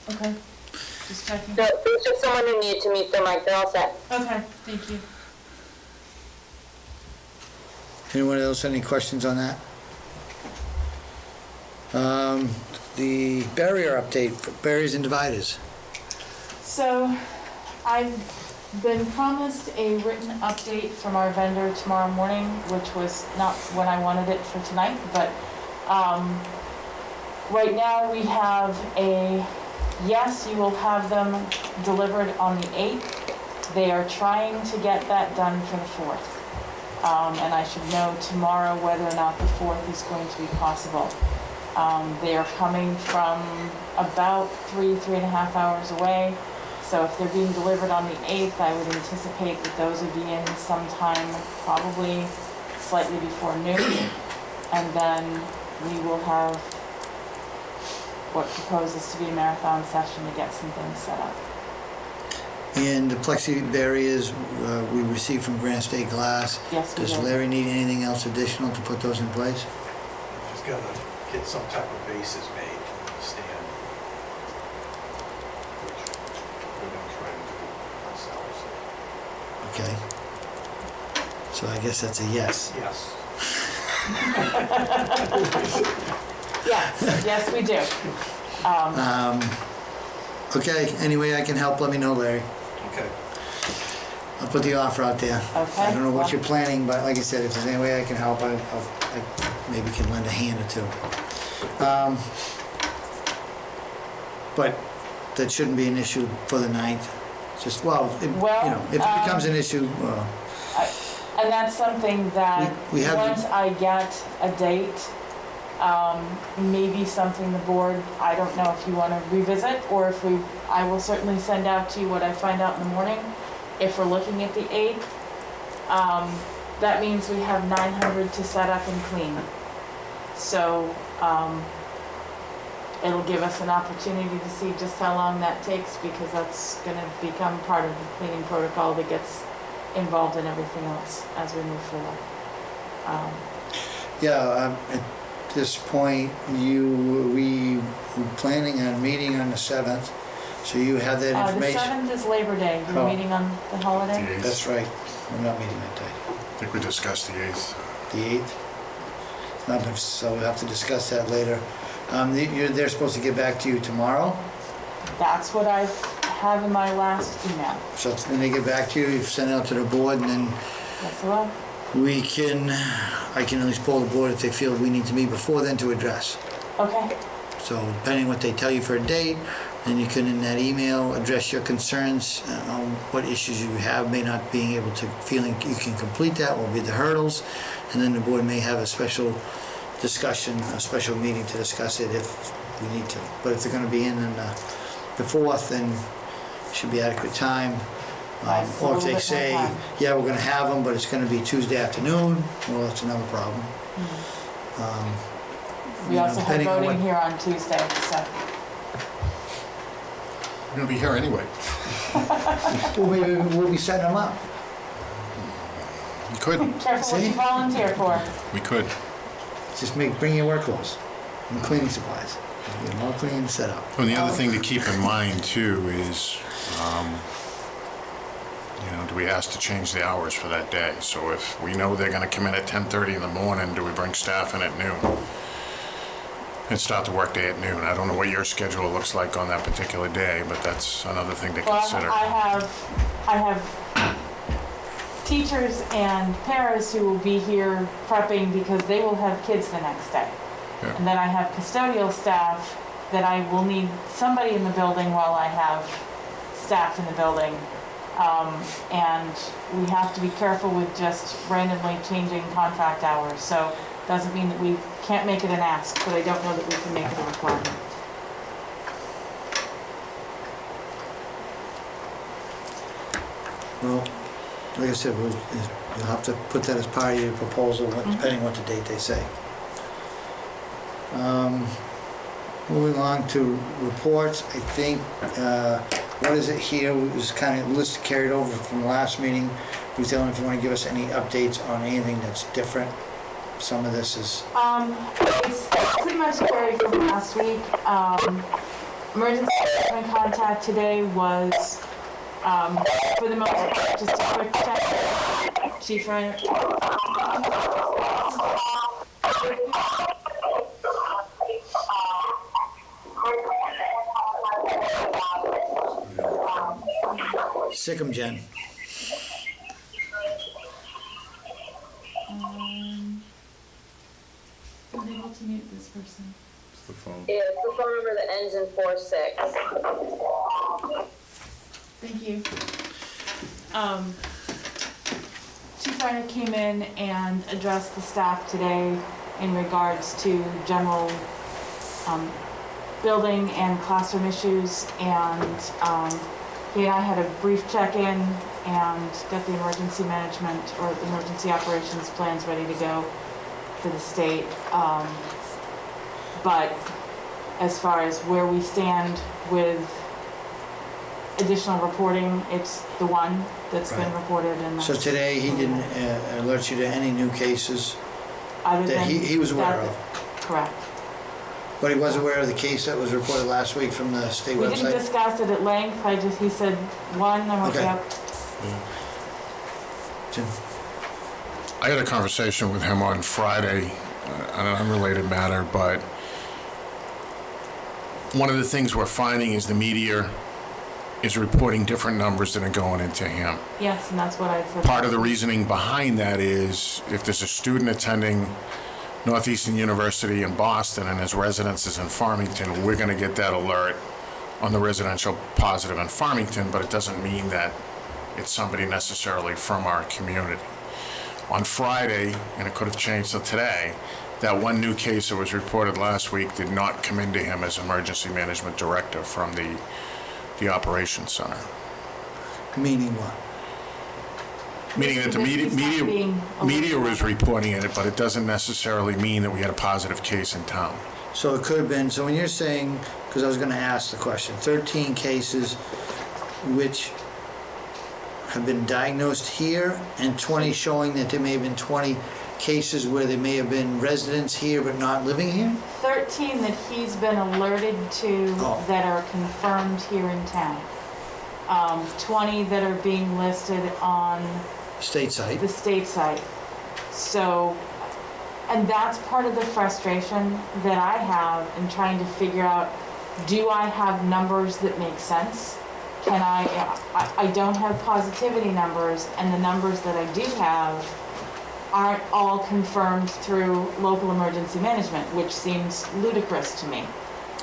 Okay, just checking. No, there's just someone who needed to mute their mic. They're all set. Okay, thank you. Anyone else, any questions on that? The barrier update, for barriers and dividers. So I've been promised a written update from our vendor tomorrow morning, which was not when I wanted it for tonight, but right now we have yes, you will have them delivered on the 8th. They are trying to get that done for the 4th. And I should know tomorrow whether or not the 4th is going to be possible. They are coming from about 3.5 hours away. So if they're being delivered on the 8th, I would anticipate that those would be in sometime probably slightly before noon. And then we will have what proposes to be a marathon session to get some things set up. And the plexi barriers we received from Granite State Glass. Yes, we Does do. Larry need anything else additional to put those in place? Just gotta get some type of bases made for the stand, which we're gonna try to do ourselves. Okay. So I guess that's a yes. Yes. Yes, we do. Okay, any way I can help, let me know, Larry. Okay. I'll put the offer out there. Okay. I don't know what you're planning, but like I said, if there's any way I can help, I maybe can lend a hand or two. But that shouldn't be an issue for the 9th. Just, if it becomes an issue, And that's something that, We have- once I get a date, maybe something the board, I don't know if you want to revisit, or if I will certainly send out to you what I find out in the morning. If we're looking at the 8th, that means we have 900 to set up and clean. So, it'll give us an opportunity to see just how long that takes, because that's gonna become part of the cleaning protocol that gets involved in everything else as we move forward. At this point, we were planning on meeting on the 7th, so you have that The information? 7th is Labor Day. You're Oh. meeting on the holiday? The 8th. That's right, we're not meeting that day. I think we discussed the 8th. The 8th? So we'll have to discuss that later. They're supposed to get back to you tomorrow, That's what I have in my last email. so when they get back to you, you send it out to the board, and then That's the one? I can at least pull the board if they feel we need to meet before then to address. Okay. So depending what they tell you for a date, then you can in that email address your concerns on what issues you have, may not being able to, feeling you can complete that will be the hurdles, and then the board may have a special discussion, a special meeting to discuss it if we need to. But if they're gonna be in on the 4th, then should be adequate time. Right, so Or a if they little bit more say, time. yeah, we're gonna have them, but it's gonna be Tuesday afternoon, well, that's another problem. We You know, also have depending on voting what- here on Tuesday, so. We're going to be here anyway. We'll be setting them up. We could. Careful what See? you volunteer for. We could. Just bring your work clothes and cleaning supplies. Get them all clean and set up. And the other thing to keep in mind too is, do we ask to change the hours for that day? So if we know they're gonna come in at 10:30 in the morning, do we bring staff in at noon? And start the workday at noon? I don't know what your schedule looks like on that particular day, but that's another thing to Well, consider. I have teachers and paras who will be here prepping because they will have kids the next day. Yeah. And then I have custodial staff that I will need somebody in the building while I have staff in the building. And we have to be careful with just randomly changing contract hours. So doesn't mean that we can't make it an ask, but I don't know that we can make it a requirement. Well, like I said, you'll have to put that as part of your proposal, depending what the date they say. Moving on to reports, I think, what is it here, it was kind of list carried over from the last meeting. Ruth Ellen, if you want to give us any updates on anything that's different, some of this is, It's pretty much carried from last week. Emergency management contact today was, for the most part, just a quick check. Chief Reiner. sick 'em, Jen. I'm able to mute this person. It's the phone. Yeah, it's the phone number that ends in 46. Thank you. Chief Reiner came in and addressed the staff today in regards to general building and classroom issues, and he and I had a brief check-in and got the emergency management or the emergency operations plans ready to go for the state. But as far as where we stand with additional reporting, it's the one that's been Right. reported, and So today, he didn't alert you to any new cases other that than he was aware that- of? Correct. But he was aware of the case that was reported last week from the state We didn't website? discuss it at length. He said one, and I went, Okay. yep. Jim? I had a conversation with him on Friday on an unrelated matter, but one of the things we're finding is the media is reporting different numbers that are going into him. Yes, and that's what I said. Part of the reasoning behind that is if there's a student attending Northeastern University in Boston and his residence is in Farmington, we're going to get that alert on the residential positive in Farmington, but it doesn't mean that it's somebody necessarily from our community. On Friday, and it could have changed to today, that one new case that was reported last week did not come into him as emergency management director from the operations center. Meaning what? Meaning that the He's not being media was alerted. reporting it, but it doesn't necessarily mean that we had a positive case in town. So it could have been, so when you're saying, because I was gonna ask the question, 13 cases which have been diagnosed here and 20 showing that there may have been 20 cases where there may have been residents here but not living here? 13 that he's been alerted to Oh. that are confirmed here in town. 20 that are being listed on State site? the state site. So, and that's part of the frustration that I have in trying to figure out, do I have numbers that make sense? Can I don't have positivity numbers, and the numbers that I do have aren't all confirmed through local emergency management, which seems ludicrous to me.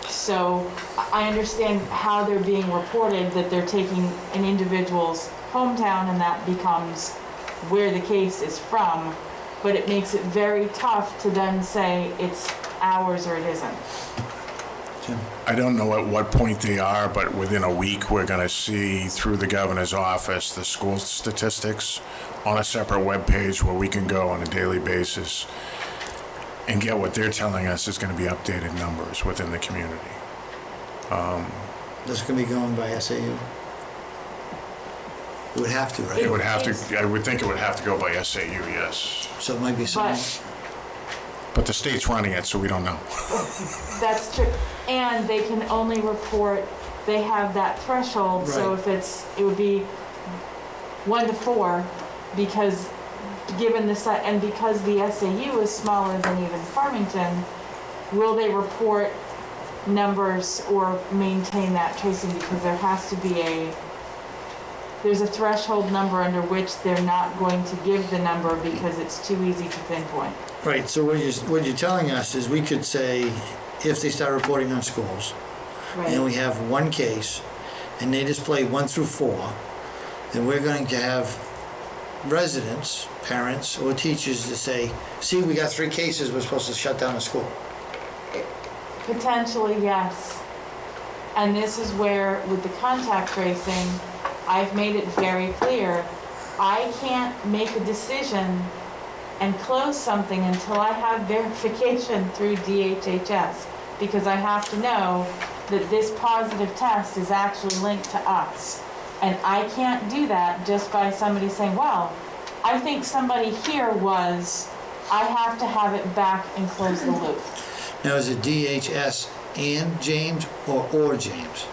So I understand how they're being reported, that they're taking an individual's hometown and that becomes where the case is from, but it makes it very tough to then say it's ours or it isn't. Jim? I don't know at what point they are, but within a week, we're going to see through the governor's office the school statistics on a separate webpage where we can go on a daily basis and get what they're telling us is going to be updated numbers within the community. This is gonna be going by SAU? It would have to, right? It would have to, I would think it would have to go by SAU, yes. So it might be something. But But the state's running it, so we don't know. that's true. And they can only report, they have that threshold, so Right. it would be 1 to 4, because given the and because the SAU is smaller than even Farmington, will they report numbers or maintain that tracing? Because there has to be there's a threshold number under which they're not going to give the number because it's too easy to pinpoint. Right, so what you're telling us is we could say, if they start reporting on schools, and we have one case, and they display 1 through 4, then we're going to have residents, parents, or teachers to say, see, we got 3 cases, we're supposed to shut down the school. Potentially, yes. And this is where, with the contact tracing, I've made it very clear, I can't make a decision and close something until I have verification through DHHS, because I have to know that this positive test is actually linked to us. And I can't do that just by somebody saying, well, I think somebody here was, I have to have it back and close the loop. Now, is it DHS and James or James?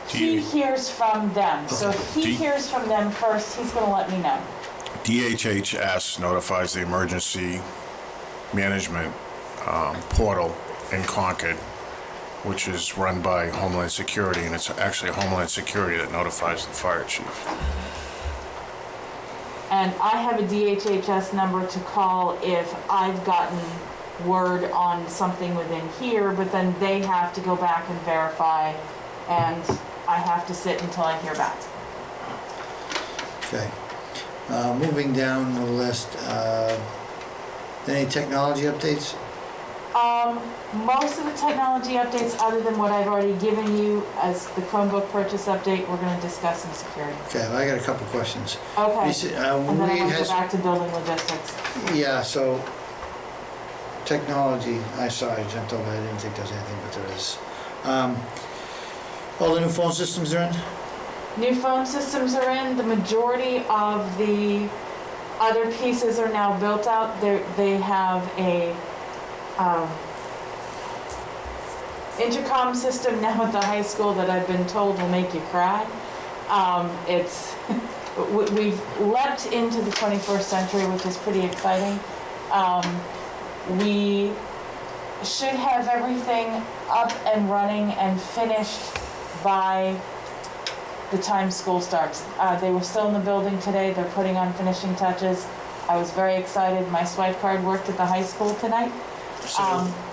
He hears from them, so if he hears from them first, he's gonna let me know. DHHS notifies the emergency management portal in Concord, which is run by Homeland Security, and it's actually Homeland Security that notifies the fire chief. And I have a DHHS number to call if I've gotten word on something within here, but then they have to go back and verify, and I have to sit until I hear back. Okay. Moving down the list, any technology updates? Most of the technology updates, other than what I've already given you as the Chromebook purchase update, we're gonna discuss in security. Okay, I got a couple questions. Okay, You said, and then I'm Wade gonna go has, back to building logistics. yeah, so technology, I jumped over, I didn't think there was anything, but there is. All the new phone systems are in? New phone systems are in, the majority of the other pieces are now built out. They have a intercom system now at the high school that I've been told will make you cry. We've leapt into the 21st century, which is pretty exciting. We should have everything up and running and finished by the time school starts. They were still in the building today. They're putting on finishing touches. I was very excited. My swipe card worked at the high school tonight.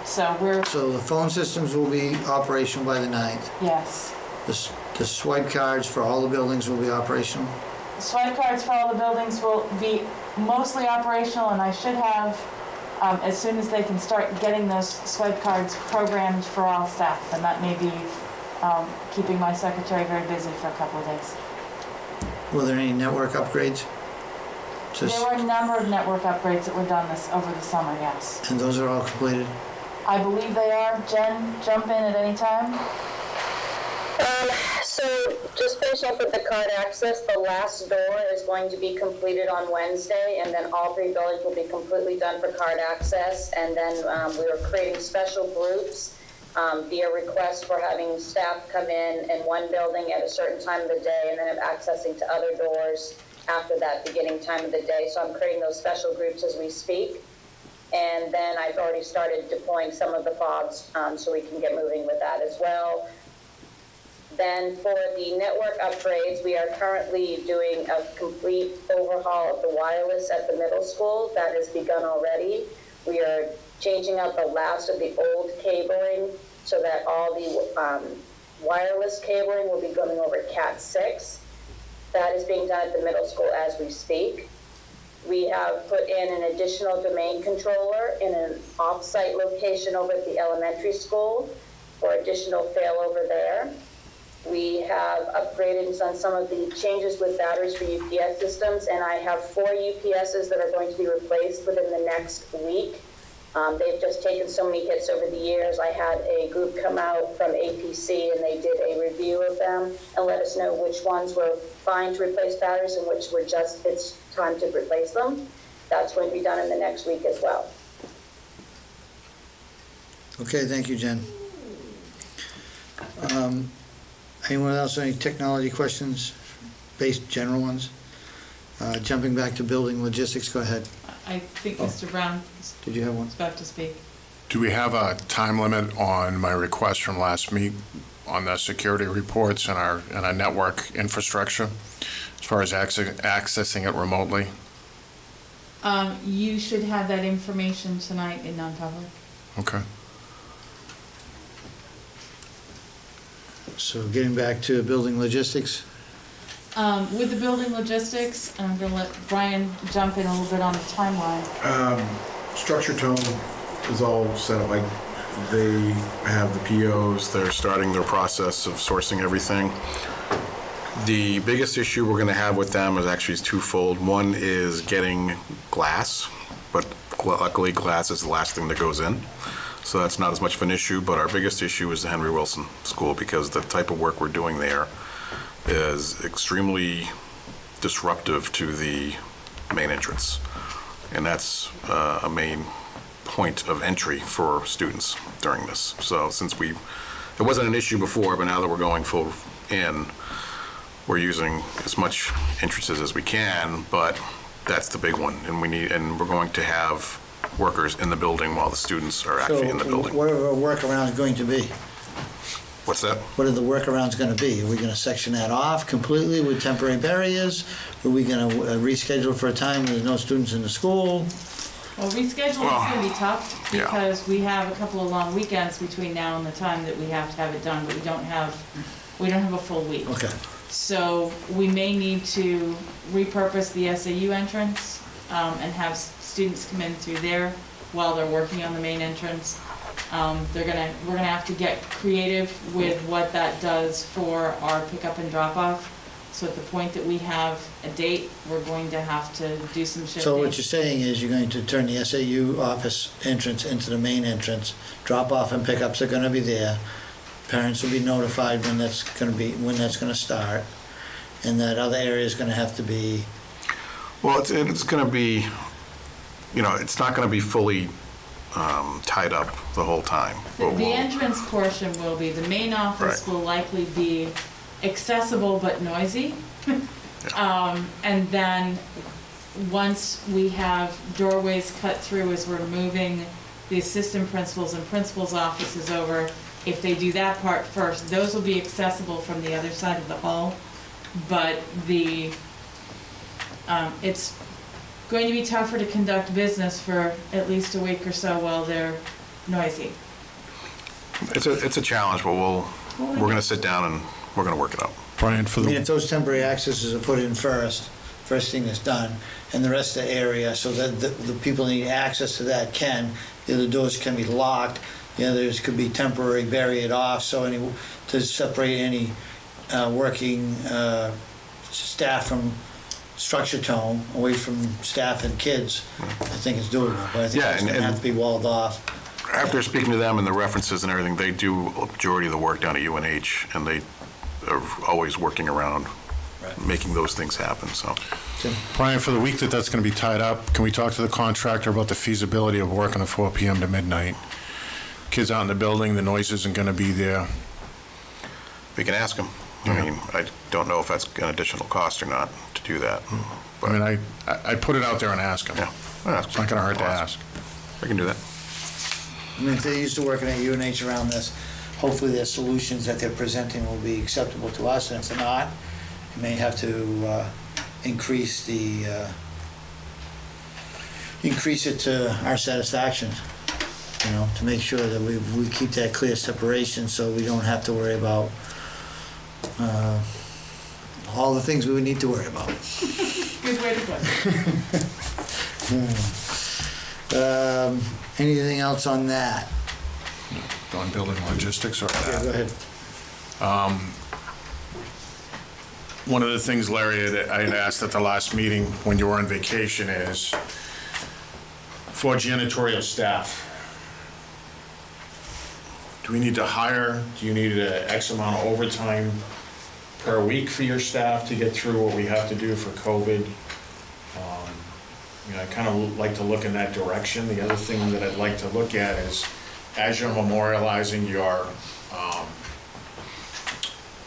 So the phone systems will be operational by the 9th. Yes. The swipe cards for all the buildings will be operational? Swipe cards for all the buildings will be mostly operational, and I should have, as soon as they can start getting those swipe cards programmed for all staff, and that may be keeping my secretary very busy for a couple of days. Were there any network upgrades? There were a number of network upgrades that were done over the summer, yes. And those are all completed? I believe they are. Jen, jump in at any time. So just finish up with the card access. The last door is going to be completed on Wednesday, and then all 3 buildings will be completely done for card access. And then we are creating special groups via request for having staff come in one building at a certain time of the day, and then accessing to other doors after that beginning time of the day. So I'm creating those special groups as we speak. And then I've already started deploying some of the fobs so we can get moving with that as well. Then for the network upgrades, we are currently doing a complete overhaul of the wireless at the middle school. That has begun already. We are changing out the last of the old cabling so that all the wireless cabling will be going over Cat 6. That is being done at the middle school as we speak. We have put in an additional domain controller in an off-site location over at the elementary school for additional failover there. We have upgraded and done some of the changes with batteries for UPS systems, and I have 4 UPSs that are going to be replaced within the next week. They've just taken so many hits over the years. I had a group come out from APC, and they did a review of them and let us know which ones were fine to replace batteries and which were just, it's time to replace them. That's going to be done in the next week as well. Okay, thank you, Jen. Anyone else, any technology questions, based general ones? Jumping back to building logistics, go ahead. I think Mr. Brown Did you have one? is about to speak. Do we have a time limit on my request from last meet on the security reports and our network infrastructure as far as accessing it remotely? You should have that information tonight in non-public. Okay. So getting back to building logistics, With the building logistics, and I'm gonna let Brian jump in a little bit on the timeline. Structure tone is all set up. They have the POs, they're starting their process of sourcing everything. The biggest issue we're gonna have with them is twofold. One is getting glass, but luckily glass is the last thing that goes in. So that's not as much of an issue, but our biggest issue is the Henry Wilson School, because the type of work we're doing there is extremely disruptive to the main entrance. And that's a main point of entry for students during this. So since it wasn't an issue before, but now that we're going full in, we're using as much entrances as we can, but that's the big one. And we're going to have workers in the building while the students are actually in the building. So what are our workarounds going to be? What's that? What are the workarounds going to be? Are we going to section that off completely with temporary barriers? Are we going to reschedule for a time when there's no students in the school? Well, rescheduling is gonna be tough, yeah. because we have a couple of long weekends between now and the time that we have to have it done, but we don't have a full week. Okay. So we may need to repurpose the SAU entrance, and have students come in through there while they're working on the main entrance. We're gonna have to get creative with what that does for our pickup and drop off. So at the point that we have a date, we're going to have to do some shifting. So what you're saying is you're going to turn the SAU office entrance into the main entrance. Drop off and pickups are going to be there. Parents will be notified when that's going to start, and that other area is going to have to be. Well, it's going to be, it's not going to be fully tied up the whole time. The entrance portion will be, the main office will likely be accessible but noisy. And then once we have doorways cut through as we're moving the assistant principals and principals' offices over, if they do that part first, those will be accessible from the other side of the hall. But it's going to be tougher to conduct business for at least a week or so while they're noisy. It's a challenge, but we're going to sit down and we're going to work it out. Brian, for If those temporary accesses are put in first thing that's done, and the rest of the area, so that the people need access to that the doors can be locked, there could be temporary barriered off, so to separate any working staff from structure tone, away from staff and kids, I think it's doable, but I think it's going to have to be walled off. After speaking to them and the references and everything, they do a majority of the work down at UNH, and they are always working around making those things happen, so. Brian, for the week that's going to be tied up, can we talk to the contractor about the feasibility of working the 4 PM to midnight? Kids out in the building, the noise isn't going to be there. We can ask them. I mean, I don't know if that's an additional cost or not to do that. I mean, I put it out there and ask them. Yeah. I'll ask It's not going to hurt to I'll ask. I can do that. I mean, if they're used to working at UNH around this, hopefully their solutions that they're presenting will be acceptable to us, and if they're not, you may have to increase it to our satisfaction, you know, to make sure that we keep that clear separation so we don't have to worry about all the things we would need to worry about. Good way to put it. Anything else on that? On building logistics or Yeah, go ahead. One of the things, Larry, I had asked at the last meeting when you were on vacation is for janitorial staff, do we need to hire, do you need an X amount of overtime per week for your staff to get through what we have to do for COVID? I kind of like to look in that direction. The other thing that I'd like to look at is, as you're memorializing your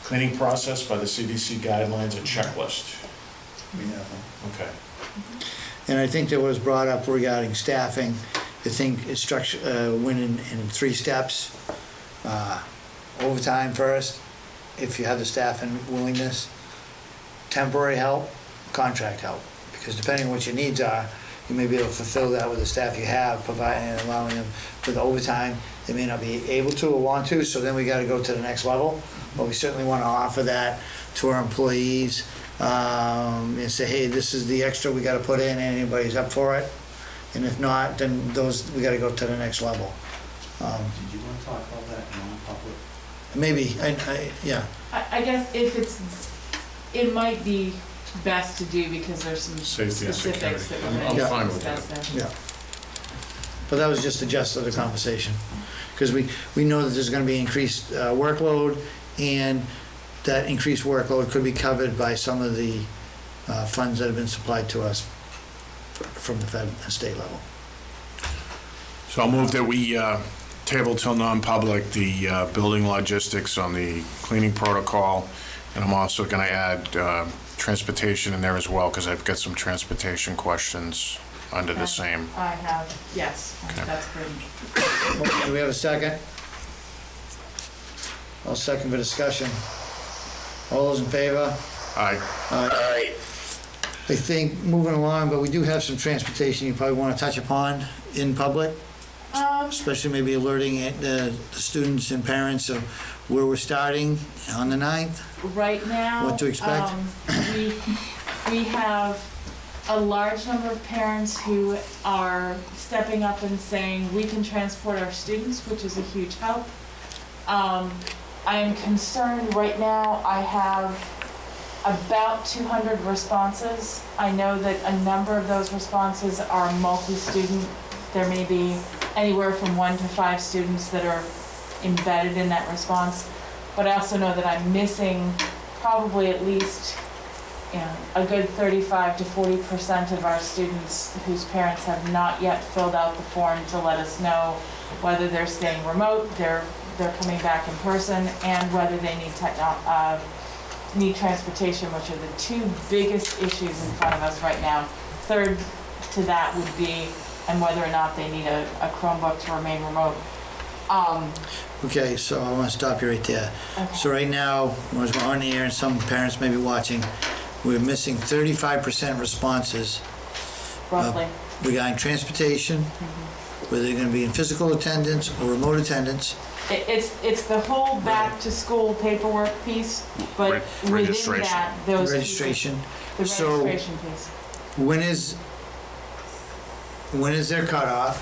cleaning process by the CDC guidelines, a checklist. Yeah. Okay. And I think there was brought up regarding staffing, I think it's structure, went in 3 steps. Overtime first, if you have the staff and willingness, temporary help, contract help. Because depending on what your needs are, you may be able to fulfill that with the staff you have, providing and allowing them with overtime. They may not be able to or want to, so then we gotta go to the next level. But we certainly wanna offer that to our employees, and say, hey, this is the extra we gotta put in, anybody's up for it? And if not, then we gotta go to the next level. Did you want to talk about that in non-public? Maybe, yeah. I guess it might be best to do because there's some Safety and specifics security. that we're I'm going fine to with that. discuss there. Yeah. But that was just the gist of the conversation. Because we know that there's gonna be increased workload, and that increased workload could be covered by some of the funds that have been supplied to us from the fed and state level. So I'll move that we table till non-public the building logistics on the cleaning protocol, and I'm also going to add transportation in there as well, because I've got some transportation questions under the same. I have, yes, Okay. that's good. Okay, do we have a second? I'll second for discussion. All those in favor? Aye. Aye. I think, moving along, but we do have some transportation you probably want to touch upon in public, especially maybe alerting the students and parents of where we're starting on the 9th. Right now. What to expect? We have a large number of parents who are stepping up and saying, we can transport our students, which is a huge help. I am concerned right now, I have about 200 responses. I know that a number of those responses are multi-student. There may be anywhere from 1 to 5 students that are embedded in that response. But I also know that I'm missing probably at least a good 35 to 40% of our students whose parents have not yet filled out the form to let us know whether they're staying remote, they're coming back in person, and whether they need transportation, which are the 2 biggest issues in front of us right now. Third to that would be, and whether or not they need a Chromebook to remain remote. Okay, so I want to stop you right there. Okay. So right now, as we're on the air and some parents may be watching, we're missing 35% responses Roughly. regarding transportation, whether they're going to be in physical attendance or remote attendance. It's the whole back to school paperwork piece, but within Registration. that, those Registration. pieces, the So- registration piece. When is their cutoff?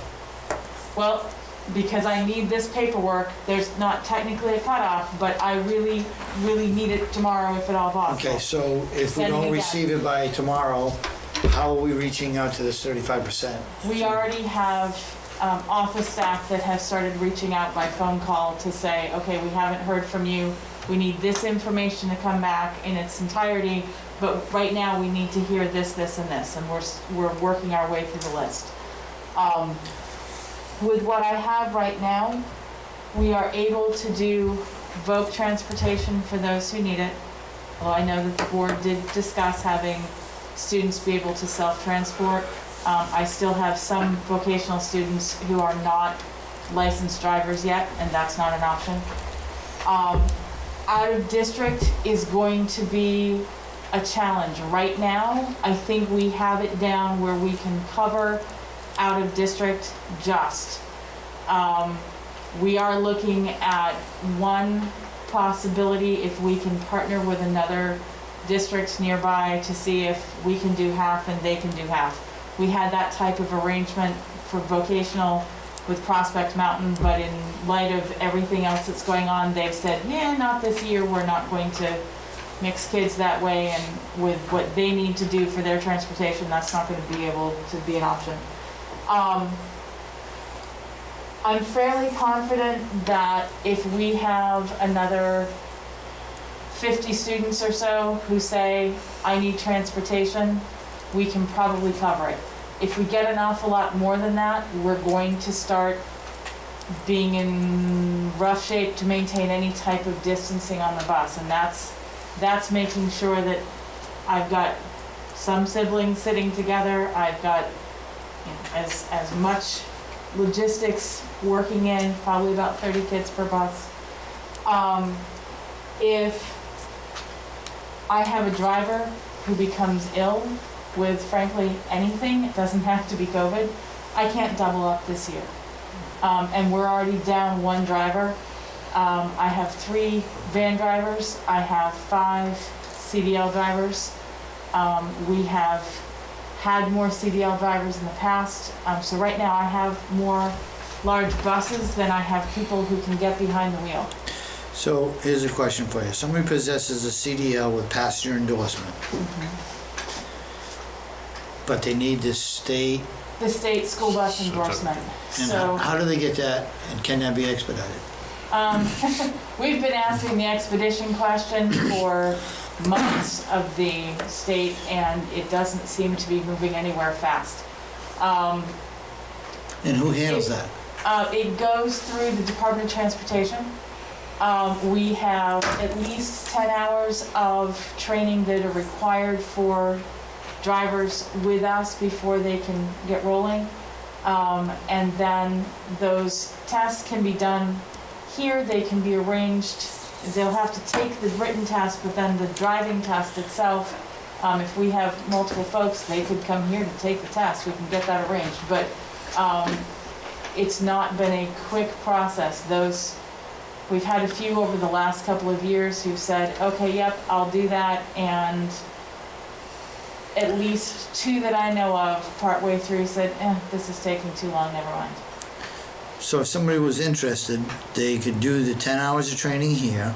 Well, because I need this paperwork, there's not technically a cutoff, but I really, really need it tomorrow if at all possible. Okay, so if we Then don't you got- receive it by tomorrow, how are we reaching out to this 35%? We already have office staff that have started reaching out by phone call to say, okay, we haven't heard from you. We need this information to come back in its entirety, but right now we need to hear this, this, and this, and we're working our way through the list. With what I have right now, we are able to do voc transportation for those who need it. Although I know that the board did discuss having students be able to self-transport. I still have some vocational students who are not licensed drivers yet, and that's not an option. Out of district is going to be a challenge. Right now, I think we have it down where we can cover out of district just. We are looking at one possibility if we can partner with another district nearby to see if we can do half and they can do half. We had that type of arrangement for vocational with Prospect Mountain, but in light of everything else that's going on, they've said, yeah, not this year, we're not going to mix kids that way, and with what they need to do for their transportation, that's not going to be able to be an option. I'm fairly confident that if we have another 50 students or so who say, I need transportation, we can probably cover it. If we get an awful lot more than that, we're going to start being in rough shape to maintain any type of distancing on the bus, and that's making sure that I've got some siblings sitting together, I've got as much logistics working in, probably about 30 kids per bus. If I have a driver who becomes ill with, frankly, anything, it doesn't have to be COVID, I can't double up this year. And we're already down one driver. I have 3 van drivers. I have 5 CDL drivers. We have had more CDL drivers in the past. So right now I have more large buses than I have people who can get behind the wheel. So here's a question for you. Somebody possesses a CDL with passenger endorsement, but they need the state, School bus endorsement. and So how do they get that, and can that be expedited? we've been asking the expedition question for months of the state, and it doesn't seem to be moving anywhere fast. And who handles that? It goes through the Department of Transportation. We have at least 10 hours of training that are required for drivers with us before they can get rolling. And then those tests can be done here, they can be arranged. They'll have to take the written test, but then the driving test itself, if we have multiple folks, they could come here to take the test. We can get that arranged. But it's not been a quick process. We've had a few over the last couple of years who've said, okay, yep, I'll do that, and at least 2 that I know of partway through said, this is taking too long, never mind. So if somebody was interested, they could do the 10 hours of training here,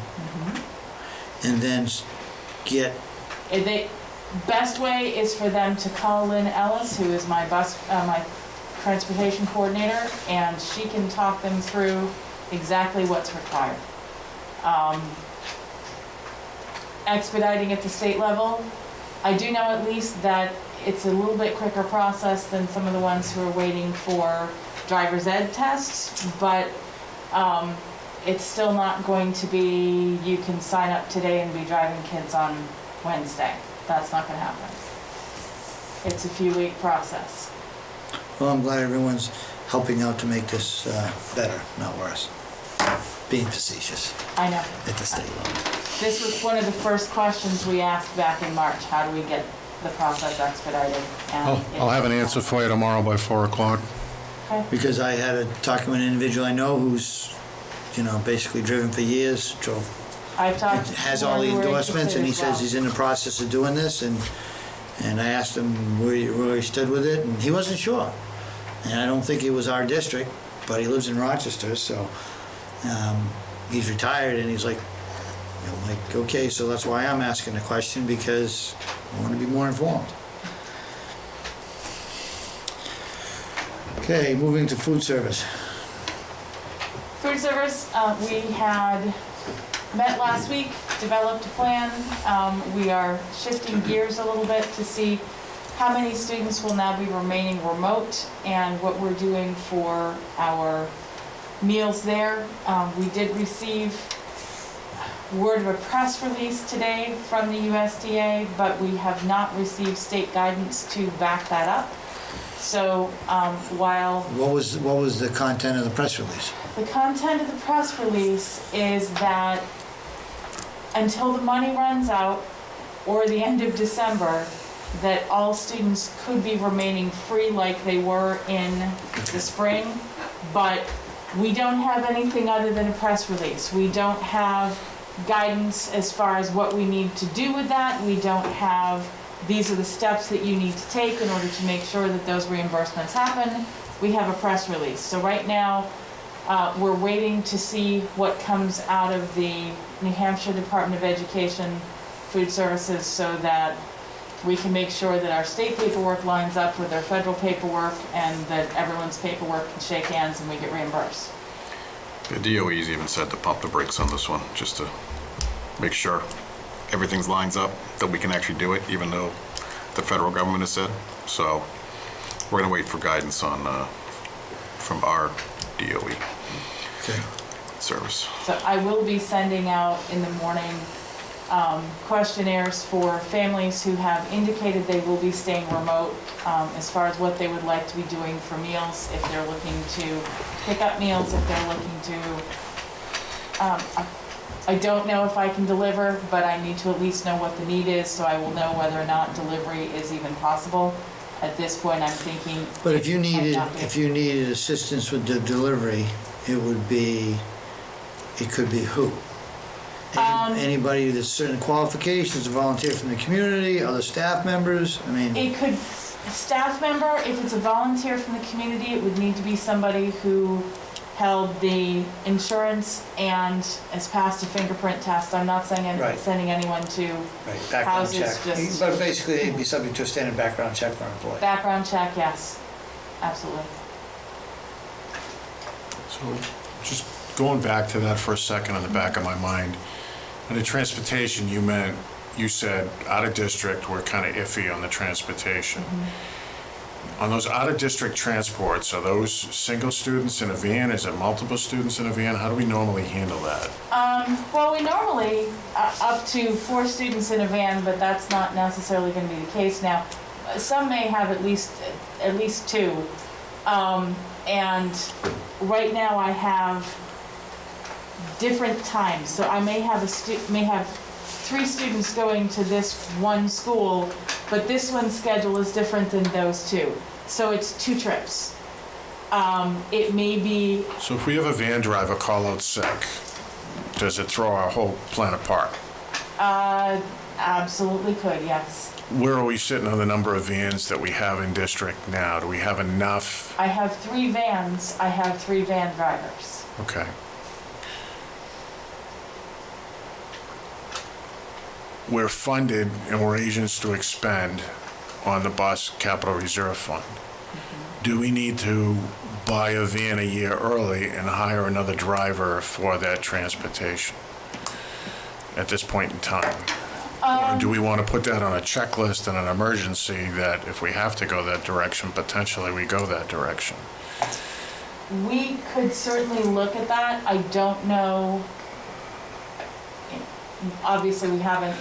and then get... Best way is for them to call Lynn Ellis, who is my transportation coordinator, and she can talk them through exactly what's required. Expediting at the state level, I do know at least that it's a little bit quicker process than some of the ones who are waiting for driver's ed tests, but it's still not going to be, you can sign up today and be driving kids on Wednesday. That's not going to happen. It's a few-week process. Well, I'm glad everyone's helping out to make this better, not worse. Being facetious I know. at the state level. This was one of the first questions we asked back in March. How do we get the process expedited? And I'll have an answer for you tomorrow by 4 o'clock. Okay. Because I had a talk with an individual I know who's, basically driven for years, I've talked to has all the people who are endorsements, and he interested as says he's in the process of doing this, and I asked him where he stood with it, and he wasn't sure. And I don't think it was our district, but he lives in Rochester, so he's retired, and he's like, okay, so that's why I'm asking the question, because I want to be more informed. Okay, moving to food service. Food service, we had met last week, developed a plan. We are shifting gears a little bit to see how many students will now be remaining remote and what we're doing for our meals there. We did receive word of a press release today from the USDA, but we have not received state guidance to back that up. So while What was the content of the press release? the content of the press release is that until the money runs out or the end of December, that all students could be remaining free like they were in the spring, but we don't have anything other than a press release. We don't have guidance as far as what we need to do with that. We don't have, these are the steps that you need to take in order to make sure that those reimbursements happen. We have a press release. So right now, we're waiting to see what comes out of the New Hampshire Department of Education Food Services so that we can make sure that our state paperwork lines up with our federal paperwork and that everyone's paperwork can shake hands and we get reimbursed. The DOE's even said to pump the brakes on this one, just to make sure everything's lines up, that we can actually do it, even though the federal government has said. So we're gonna wait for guidance on, from our DOE Okay. service. So I will be sending out in the morning questionnaires for families who have indicated they will be staying remote as far as what they would like to be doing for meals, if they're looking to pick up meals, if they're looking to, I don't know if I can deliver, but I need to at least know what the need is so I will know whether or not delivery is even possible. At this point, I'm thinking. But if you it might needed, not be. if you needed assistance with the delivery, it could be who? Anybody with certain qualifications, a volunteer from the community, other staff members, I mean, It could, staff member, if it's a volunteer from the community, it would need to be somebody who held the insurance and has passed a fingerprint test. I'm not saying Right. sending anyone to right, background houses, check. just But basically, they'd be subject to a standard background check for an employee. background check, yes, absolutely. So just going back to that for a second in the back of my mind, under transportation, you said out of district, we're kind of iffy on the transportation. On those out of district transports, are those single students in a van? Is it multiple students in a van? How do we normally handle that? Well, we normally, up to 4 students in a van, but that's not necessarily going to be the case now. Some may have at least 2. And right now I have different times. So I may have 3 students going to this one school, but this one's schedule is different than those 2. So it's 2 trips. It may be, So if we have a van driver call out sick, does it throw our whole plan apart? absolutely could, yes. Where are we sitting on the number of vans that we have in district now? Do we have enough? I have 3 vans, I have 3 van drivers. Okay. We're funded and we're agents to expend on the bus capital reserve fund. Do we need to buy a van a year early and hire another driver for that transportation at this point in time? Or do we want to put that on a checklist and an emergency that if we have to go that direction, potentially we go that direction? We could certainly look at that. I don't know. Obviously, we haven't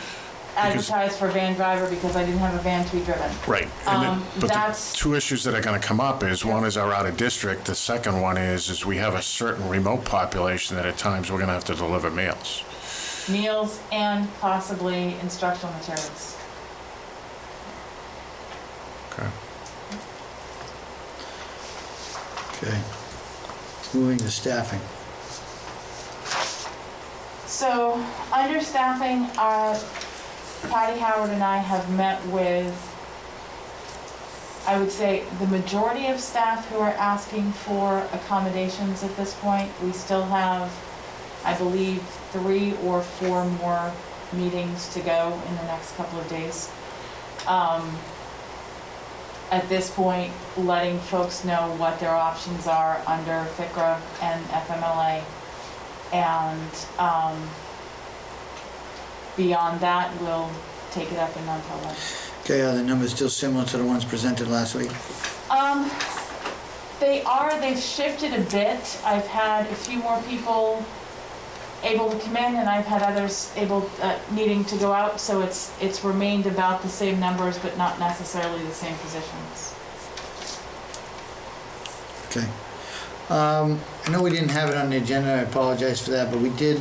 advertised for a van driver because I didn't have a van to be driven. Right. And but the That's- 2 issues that are going to come up is, one is our out of district. The second one is we have a certain remote population that at times we're going to have to deliver meals. Meals and possibly instructional materials. Okay. Okay. Moving to staffing. So, understaffing, Patty Howard and I have met with, I would say, the majority of staff who are asking for accommodations at this point. We still have, I believe, 3 or 4 more meetings to go in the next couple of days. at this point, letting folks know what their options are under FICRA and FMLA. And beyond that, we'll take it up in non-public. Okay, are the numbers still similar to the ones presented last week? They've shifted a bit. I've had a few more people able to come in, and I've had others needing to go out, so it's remained about the same numbers, but not necessarily the same positions. Okay. I know we didn't have it on the agenda, I apologize for that, but we did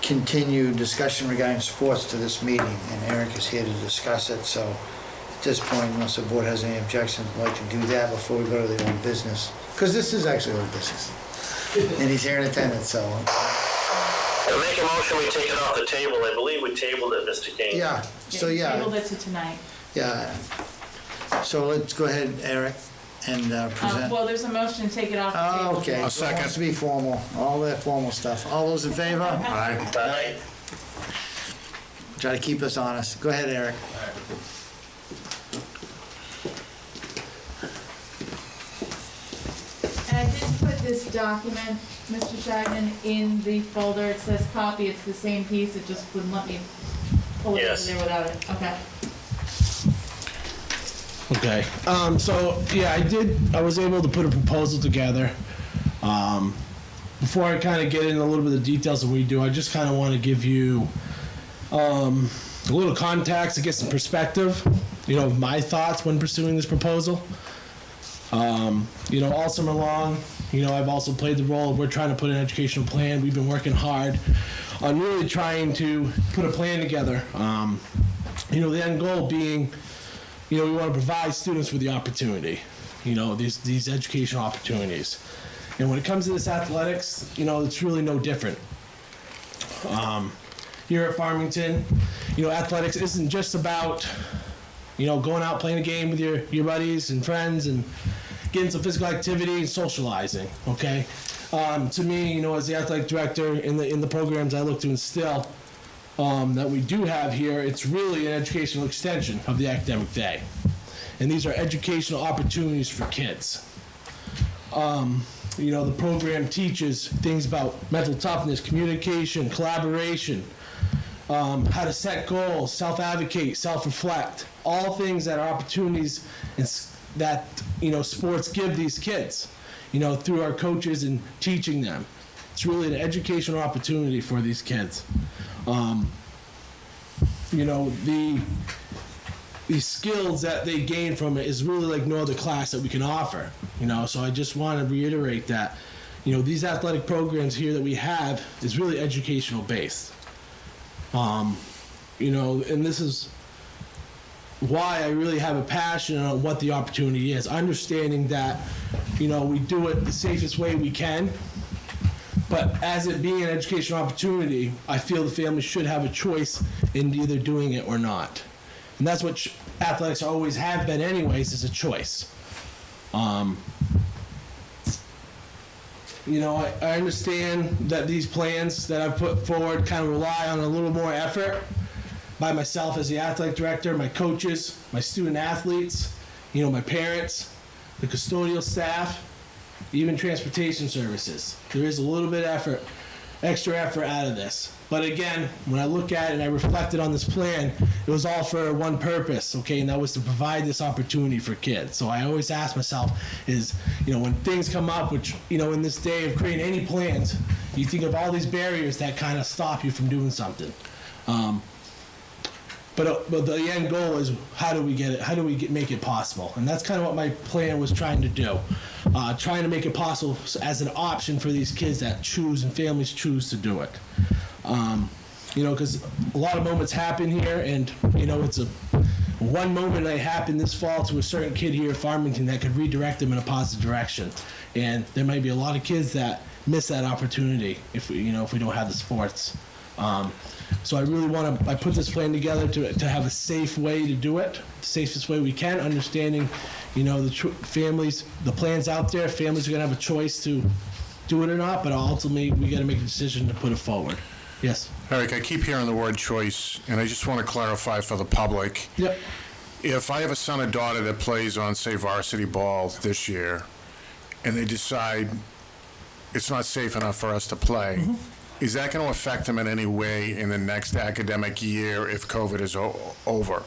continue discussion regarding sports to this meeting, and Eric is here to discuss it, so at this point, unless the board has any objections, I'd like to do that before we go to the old business, because this is actually old business. And he's here in attendance, so. I'll make a motion, we take it off the table. I believe we tabled it, Mr. King. Yeah, so yeah. Tabled it to tonight. Yeah. So let's go ahead, Eric, and present. Well, there's a motion to take it off the Oh, table. okay. A second. Wants to be formal, all that formal stuff. All those in favor? Aye. Aye. Try to keep us honest. Go ahead, Eric. And I did put this document, Mr. Shagnon, in the folder. It says copy. It's the same piece. It just wouldn't let me pull it out of Yes. there without it. Okay. Okay, so, yeah, I was able to put a proposal together. Before I kind of get into a little bit of the details of what we do, I just kind of want to give you a little context to get some perspective, of my thoughts when pursuing this proposal. All summer long, I've also played the role of we're trying to put an educational plan. We've been working hard on really trying to put a plan together. The end goal being, we want to provide students with the opportunity, these educational opportunities. And when it comes to this athletics, it's really no different. Here at Farmington, athletics isn't just about, going out playing a game with your buddies and friends and getting some physical activity and socializing, okay? To me, as the athletic director in the programs I look to instill, that we do have here, it's really an educational extension of the academic day. And these are educational opportunities for kids. The program teaches things about mental toughness, communication, collaboration, how to set goals, self-advocate, self-reflect, all things that are opportunities that, sports give these kids, through our coaches and teaching them. It's really an educational opportunity for these kids. The skills that they gain from it is really like no other class that we can offer. So I just want to reiterate that, these athletic programs here that we have is really educational based. And this is why I really have a passion on what the opportunity is, understanding that, we do it the safest way we can. But as it being an educational opportunity, I feel the family should have a choice in either doing it or not. And that's what athletics always have been anyways, is a choice. I understand that these plans that I've put forward kind of rely on a little more effort by myself as the athletic director, my coaches, my student athletes, my parents, the custodial staff, even transportation services. There is a little bit of extra effort out of this. But again, when I look at it and I reflected on this plan, it was all for one purpose, okay? And that was to provide this opportunity for kids. So I always ask myself is, when things come up, which, in this day of creating any plans, you think of all these barriers that kind of stop you from doing something. But the end goal is how do we get it? How do we make it possible? And that's kind of what my plan was trying to do. Trying to make it possible as an option for these kids that choose and families choose to do it. Because a lot of moments happen here, and it's one moment that happened this fall to a certain kid here at Farmington that could redirect them in a positive direction. And there might be a lot of kids that miss that opportunity if we don't have the sports. So I really I put this plan together to have a safe way to do it, the safest way we can, understanding, families, the plans out there, families are gonna have a choice to do it or not, but ultimately we gotta make a decision to put it forward. Yes? Eric, I keep hearing the word choice, and I just want to clarify for the public. Yep. If I have a son or daughter that plays on, say, varsity ball this year, and they decide it's not safe enough for us to play, is that going to affect them in any way in the next academic year if COVID is over?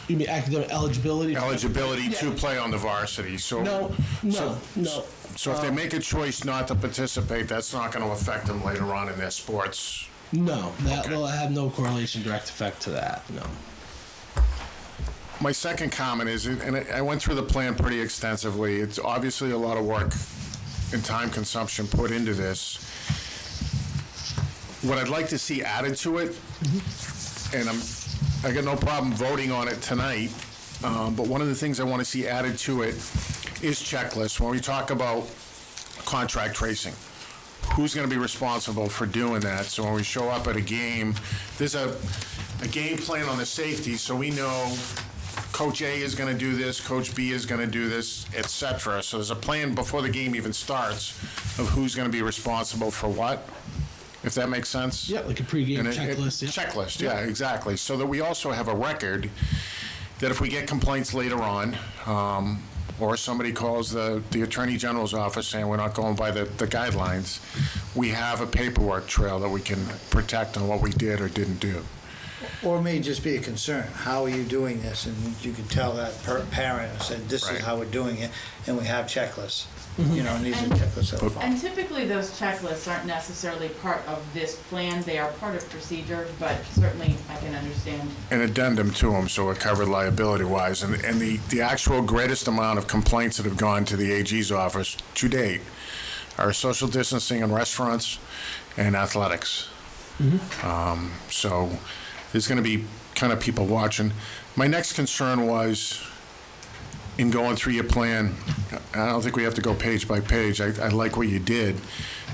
You mean academic eligibility? Eligibility to play on the varsity, so... No. So if they make a choice not to participate, that's not going to affect them later on in their sports? No, that Okay. will have no correlation, direct effect to that, no. My second comment is, and I went through the plan pretty extensively, it's obviously a lot of work and time consumption put into this. What I'd like to see added to it, and I got no problem voting on it tonight, but one of the things I want to see added to it is checklists. When we talk about contract tracing, who's going to be responsible for doing that? So when we show up at a game, there's a game plan on the safety, so we know Coach A is going to do this, Coach B is going to do this, et cetera. So there's a plan before the game even starts of who's going to be responsible for what, if that makes sense? Yeah, like a pregame checklist. Yeah. Checklist, yeah, exactly. So that we also have a record that if we get complaints later on, or somebody calls the Attorney General's office saying we're not going by the guidelines, we have a paperwork trail that we can protect on what we did or didn't do. Or it may just be a concern, how are you doing this? And you can tell that parent and say, this is Right. how we're doing it, and we have checklists. You know, and these are checklists that we follow. And typically, those checklists aren't necessarily part of this plan, they are part of procedure, but certainly I can understand. An addendum to them, so we're covered liability-wise. And the actual greatest amount of complaints that have gone to the AG's office to date are social distancing in restaurants and athletics. So there's going to be kind of people watching. My next concern was, in going through your plan, I don't think we have to go page by page. I like what you did,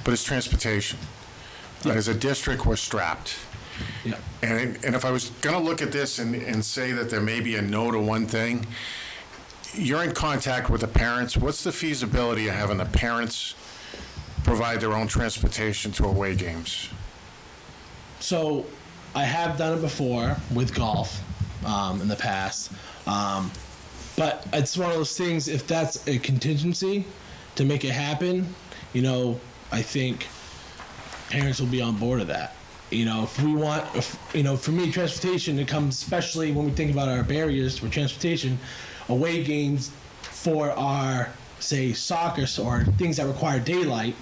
but it's transportation. As a district, we're strapped. Yeah. And if I was going to look at this and say that there may be a no to one thing, you're in contact with the parents. What's the feasibility of having the parents provide their own transportation to away games? So I have done it before with golf in the past. But it's one of those things, if that's a contingency to make it happen, you know, I think parents will be on board of that. You know, if we want, you know, for me, transportation, it comes, especially when we think about our barriers for transportation, away games for our, say, soccer or things that require daylight,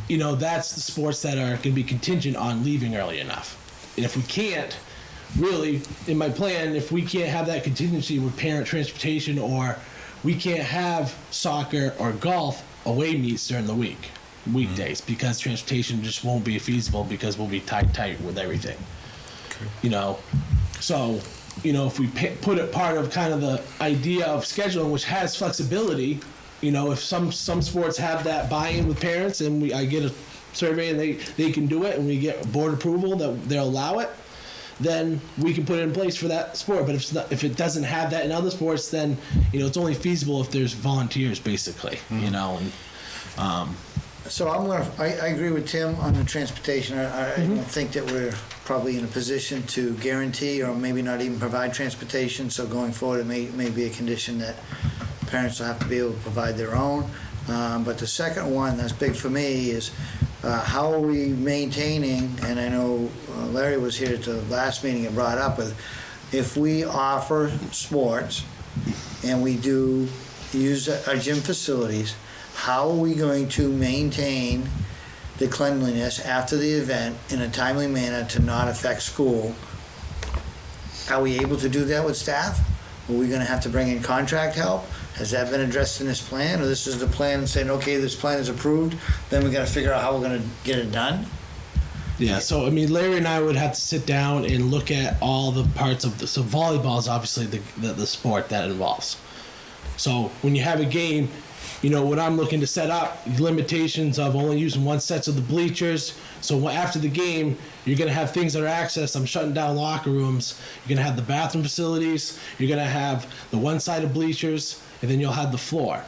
you know, that's the sports that are going to be contingent on leaving early enough. And if we can't, really, in my plan, if we can't have that contingency with parent transportation, or we can't have soccer or golf away meets during the weekdays, because transportation just won't be feasible because we'll be tight with everything. You know, so, you know, if we put it part of kind of the idea of scheduling, which has flexibility, you know, if some sports have that buy-in with parents, and I get a survey and they can do it, and we get board approval that they'll allow it, then we can put it in place for that sport. But if it doesn't have that in other sports, then, you know, it's only feasible if there's volunteers, basically, you know. And So I agree with Tim on the transportation. I don't think that we're probably in a position to guarantee or maybe not even provide transportation. So going forward, it may be a condition that parents will have to be able to provide their own. But the second one that's big for me is how are we maintaining, and I know Larry was here at the last meeting and brought up with, if we offer sports and we do use our gym facilities, how are we going to maintain the cleanliness after the event in a timely manner to not affect school? Are we able to do that with staff? Are we going to have to bring in contract help? Has that been addressed in this plan, or this is the plan and saying, okay, this plan is approved, then we got to figure out how we're going to get it done? yeah, so I mean, Larry and I would have to sit down and look at all the parts of so volleyball is obviously the sport that involves. So when you have a game, you know, what I'm looking to set up, limitations of only using one set of the bleachers. So after the game, you're going to have things that are accessed. I'm shutting down locker rooms. You're going to have the bathroom facilities. You're going to have the one side of bleachers, and then you'll have the floor,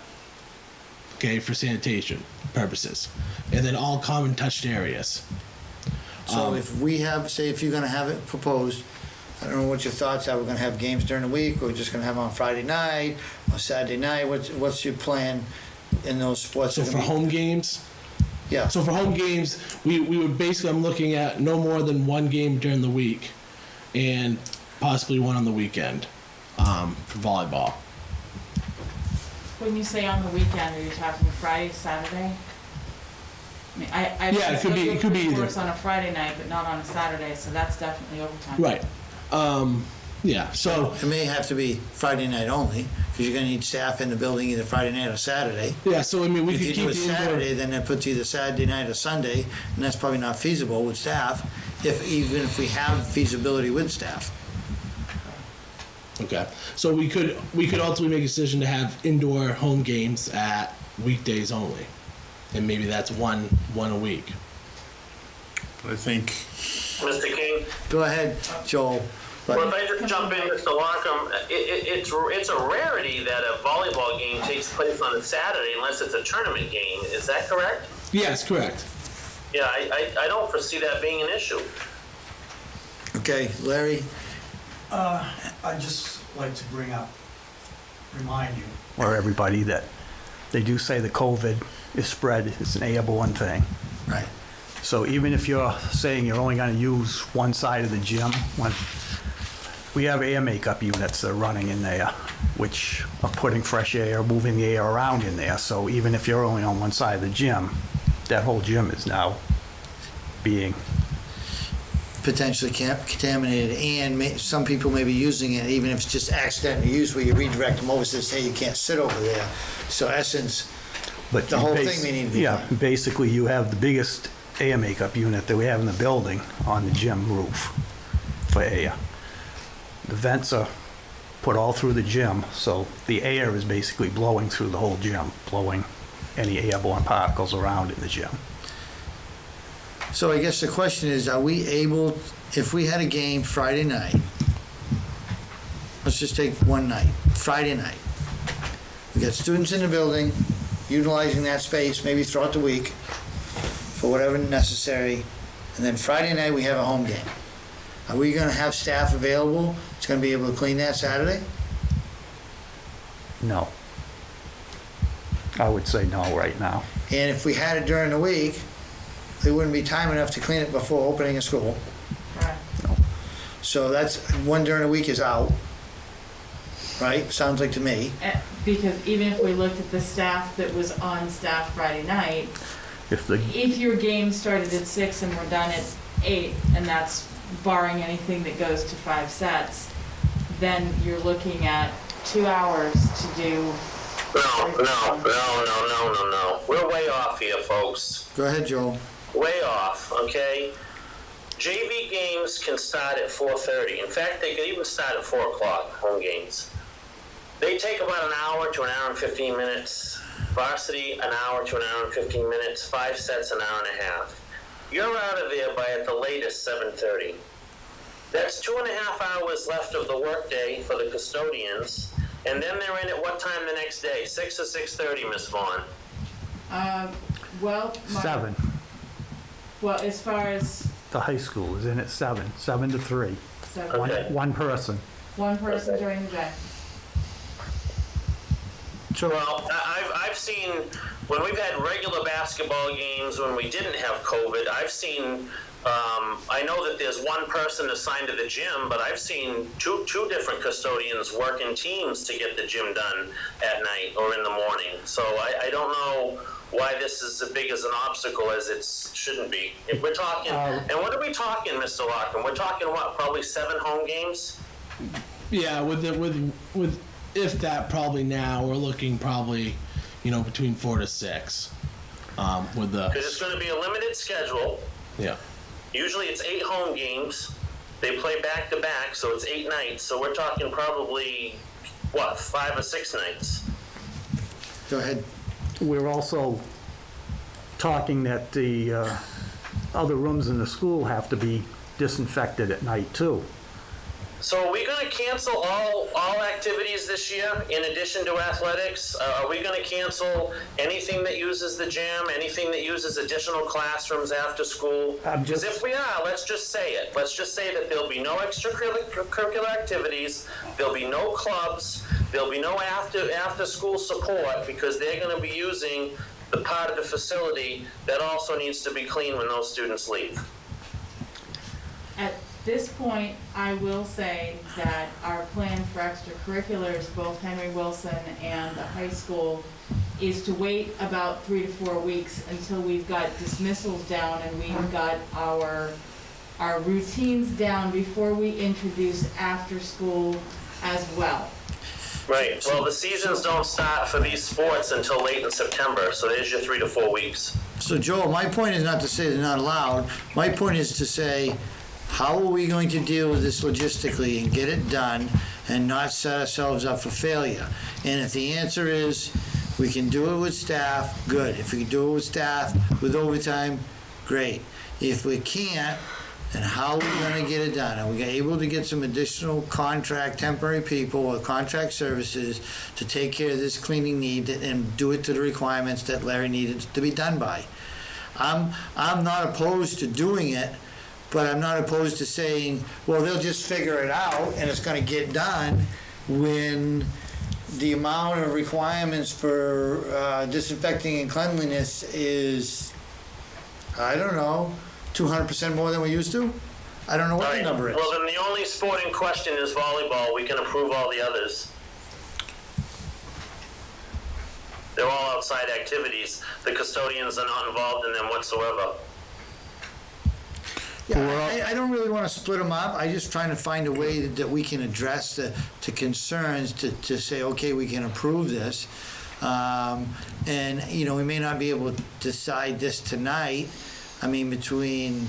okay, for sanitation purposes. And then all common touched areas. So if we have, say, if you're going to have it proposed, I don't know what your thoughts are. We're gonna have games during the week, or we're just gonna have them on Friday night or Saturday night? What's your plan in those sports? So that are for gonna be- home games, Yeah, so for home games, we would basically, I'm looking at no more than one game during the week and possibly one on the weekend for volleyball. When you say on the weekend, are you talking Friday, Saturday? I mean, I've Yeah, it could be- scheduled it could be either. sports on a Friday night, but not on a Saturday, so that's definitely overtime. Right. Yeah, so, it may have to be Friday night only, because you're gonna need staff in the building either Friday night or Saturday. yeah, so I mean, we If could you keep do it the indoor. Saturday, then that puts either Saturday night or Sunday, and that's probably not feasible with staff, even if we have feasibility with staff. Okay, so we could ultimately make a decision to have indoor home games at weekdays only, and maybe that's one a week. I think Mr. King? Go ahead, Joel. But- Well, if I just jump in, Mr. Lockham, it's a rarity that a volleyball game takes place on a Saturday unless it's a tournament game. Is that correct? Yes, correct. Yeah, I don't foresee that being an issue. Okay, Larry? I'd just like to remind you, or everybody, that they do say the COVID is spread, it's an airborne thing. Right. So even if you're saying you're only gonna use one side of the gym, we have air makeup units that are running in there, which are putting fresh air, moving the air around in there. So even if you're only on one side of the gym, that whole gym is now being, Potentially contaminated, and some people may be using it, even if it's just accidental use, where you redirect them over, says, hey, you can't sit over there. So essence, but the whole thing may need to be yeah, fine. basically you have the biggest air makeup unit that we have in the building on the gym roof for air. The vents are put all through the gym, so the air is basically blowing through the whole gym, blowing any airborne particles around in the gym. So I guess the question is, are we able, if we had a game Friday night, let's just take one night, Friday night. We got students in the building, utilizing that space, maybe throughout the week, for whatever necessary, and then Friday night we have a home game. Are we gonna have staff available that's gonna be able to clean that Saturday? No. I would say no right now. And if we had it during the week, there wouldn't be time enough to clean it before opening a school. Right. So that's, one during the week is out, right? Sounds like to me. Because even if we looked at the staff that was on staff Friday night, if your game started at 6 and we're done at 8, and that's barring anything that goes to 5 sets, then you're looking at 2 hours to do. No. We're way off here, folks. Go ahead, Joel. Way off, okay? JV games can start at 4:30. In fact, they could even start at 4 o'clock, home games. They take about an hour to an hour and 15 minutes. Varsity, an hour to an hour and 15 minutes. 5 sets, an hour and a half. You're out of there by at the latest 7:30. That's 2.5 hours left of the workday for the custodians, and then they're in at what time the next day? 6 or 6:30, Miss Vaughn? Well, 7. Well, as far as The high school is in at 7 to 3. 7, Okay. One person. one person during the day. Well, I've seen, when we've had regular basketball games, when we didn't have COVID, I've seen, I know that there's one person assigned to the gym, but I've seen two different custodians work in teams to get the gym done at night or in the morning. So I don't know why this is as big as an obstacle as it shouldn't be. If we're talking, and what are we talking, Mr. Lockham? We're talking what, probably 7 home games? Yeah, with if that, probably now we're looking probably, between 4 to 6. With the Because it's going to be a limited schedule. yeah. Usually it's 8 home games. They play back to back, so it's 8 nights. So we're talking probably, 5 or 6 nights? Go ahead. We're also talking that the other rooms in the school have to be disinfected at night too. So are we going to cancel all activities this year in addition to athletics? Are we going to cancel anything that uses the gym, anything that uses additional classrooms after school? Because if we are, let's just say it. Let's just say that there'll be no extracurricular activities, there'll be no clubs, there'll be no after-school support, because they're gonna be using the part of the facility that also needs to be cleaned when those students leave. At this point, I will say that our plan for extracurriculars, both Henry Wilson and the high school, is to wait about 3 to 4 weeks until we've got dismissals down and we've got our routines down before we introduce after school as well. Right, well, the seasons don't start for these sports until late in September, so there's your 3 to 4 weeks. So Joel, my point is not to say they're not allowed. My point is to say, how are we going to deal with this logistically and get it done and not set ourselves up for failure? And if the answer is, we can do it with staff, good. If we can do it with staff, with overtime, great. If we can't, then how are we gonna get it done? Are we able to get some additional temporary people or contract services to take care of this cleaning need and do it to the requirements that Larry needed to be done by? I'm not opposed to doing it, but I'm not opposed to saying, well, they'll just figure it out and it's gonna get done, when the amount of requirements for disinfecting and cleanliness is, I don't know, 200% more than we used to? I don't know what the number is. Well, then the only sport in question is volleyball. We can approve all the others. They're all outside activities. The custodians are not involved in them whatsoever. Yeah, I don't really want to split them up. I'm just trying to find a way that we can address the concerns to say, okay, we can approve this. And, you know, we may not be able to decide this tonight. I mean, between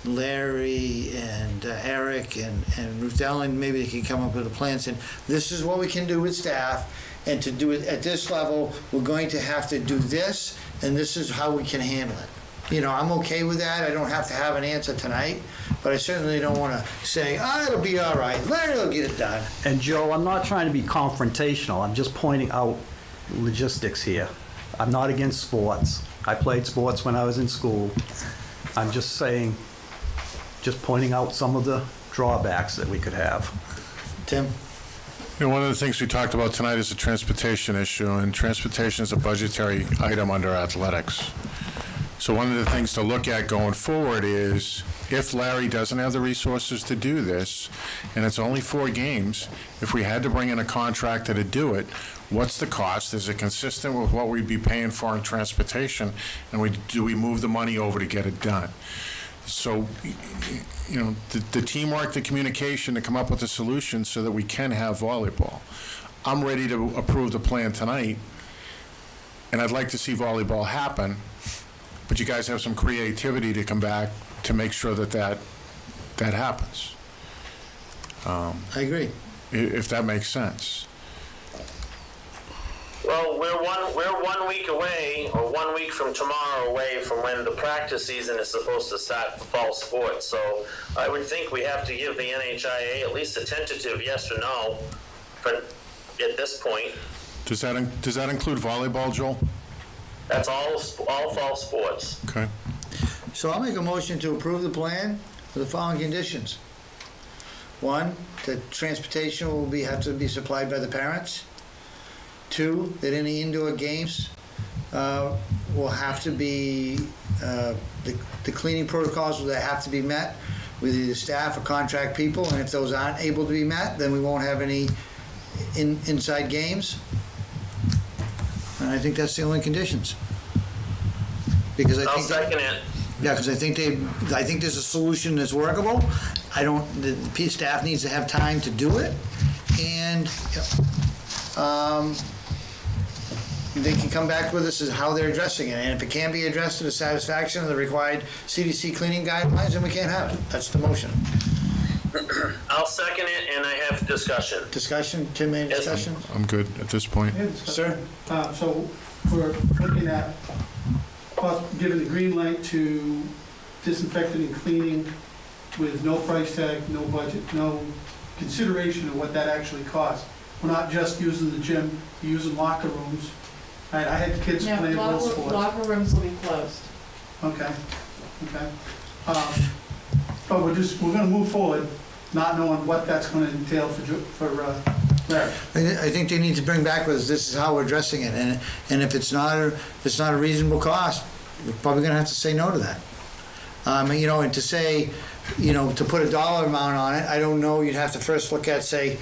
Larry and Eric and Ruth Ellen, maybe they can come up with a plan saying, this is what we can do with staff, and to do it at this level, we're going to have to do this, and this is how we can handle it. You know, I'm okay with that. I don't have to have an answer tonight, but I certainly don't want to say, it'll be all right. Larry will get it done. And Joe, I'm not trying to be confrontational. I'm just pointing out logistics here. I'm not against sports. I played sports when I was in school. I'm just saying, just pointing out some of the drawbacks that we could have. Tim? You know, one of the things we talked about tonight is the transportation issue, and transportation is a budgetary item under athletics. So one of the things to look at going forward is, if Larry doesn't have the resources to do this, and it's only 4 games, if we had to bring in a contractor to do it, what's the cost? Is it consistent with what we'd be paying for in transportation? And do we move the money over to get it done? So, you know, the teamwork, the communication to come up with a solution so that we can have volleyball. I'm ready to approve the plan tonight, and I'd like to see volleyball happen, but you guys have some creativity to come back to make sure that happens. I agree. If that makes sense. Well, we're one week away, or 1 week from tomorrow away from when the practice season is supposed to start for fall sports. So I would think we have to give the NHIA at least a tentative yes or no at this point. Does that include volleyball, Joel? That's all fall sports. Okay. So I'll make a motion to approve the plan with the following conditions. 1, that transportation will have to be supplied by the parents. 2, that any indoor games will have to be, the cleaning protocols will have to be met with either staff or contract people, and if those aren't able to be met, then we won't have any inside games. And I think that's the only conditions. Because I I'll think second it. yeah, because I think there's a solution that's workable. The staff needs to have time to do it, and they can come back with us as how they're addressing it. And if it can be addressed to the satisfaction of the required CDC cleaning guidelines, then we can't have it. That's the motion. I'll second it, and I have discussion. Discussion, Tim, any Yes. discussion? I'm good at this point. Sir? So we're looking at giving the green light to disinfecting and cleaning with no price tag, no budget, no consideration of what that actually costs. We're not just using the gym, we're using locker rooms. I had kids No, playing both sports. locker rooms will be closed. Okay. but we're gonna move forward, not knowing what that's gonna entail for Larry. I think they need to bring back with us, this is how we're addressing it, and if it's not a reasonable cost, we're probably gonna have to say no to that. You know, and to say, you know, to put a dollar amount on it, I don't know, you'd have to first look at, say,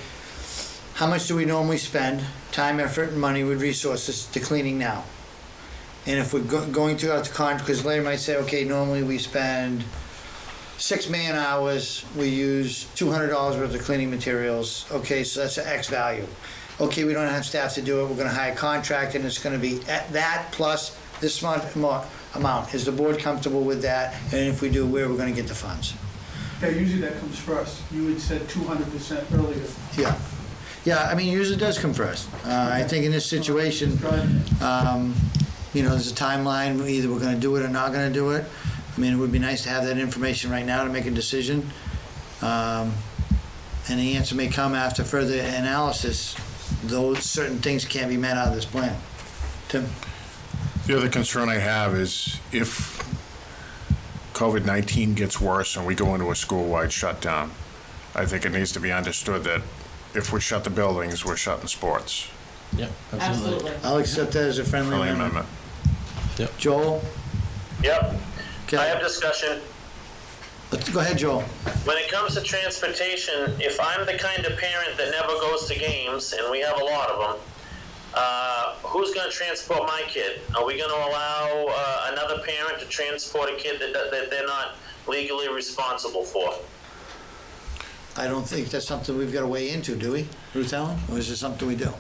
how much do we normally spend, time, effort, and money with resources to cleaning now? And if we're going to out to because Larry might say, okay, normally we spend 6 man hours, we use $200 worth of cleaning materials, okay, so that's an X value. Okay, we don't have staff to do it, we're gonna hire a contractor, and it's gonna be at that plus this amount. Is the board comfortable with that? And if we do, where we're gonna get the funds? Yeah, usually that comes first. You had said 200% earlier. Yeah. Yeah, I mean, usually it does come first. I think in this situation, you know, there's a timeline, either we're gonna do it or not gonna do it. I mean, it would be nice to have that information right now to make a decision. And the answer may come after further analysis, though certain things can't be met out of this plan. Tim? The other concern I have is if COVID-19 gets worse and we go into a school-wide shutdown, I think it needs to be understood that if we shut the buildings, we're shutting sports. Yeah, absolutely. Absolutely. I'll accept that as a friendly Friendly amendment. amendment. Joel? Yep. Okay. I have discussion. Go ahead, Joel. When it comes to transportation, if I'm the kind of parent that never goes to games, and we have a lot of them, who's going to transport my kid? Are we going to allow another parent to transport a kid that they're not legally responsible for? I don't think that's something we've got to weigh into, do we, Ruth Ellen? Or is it something we do?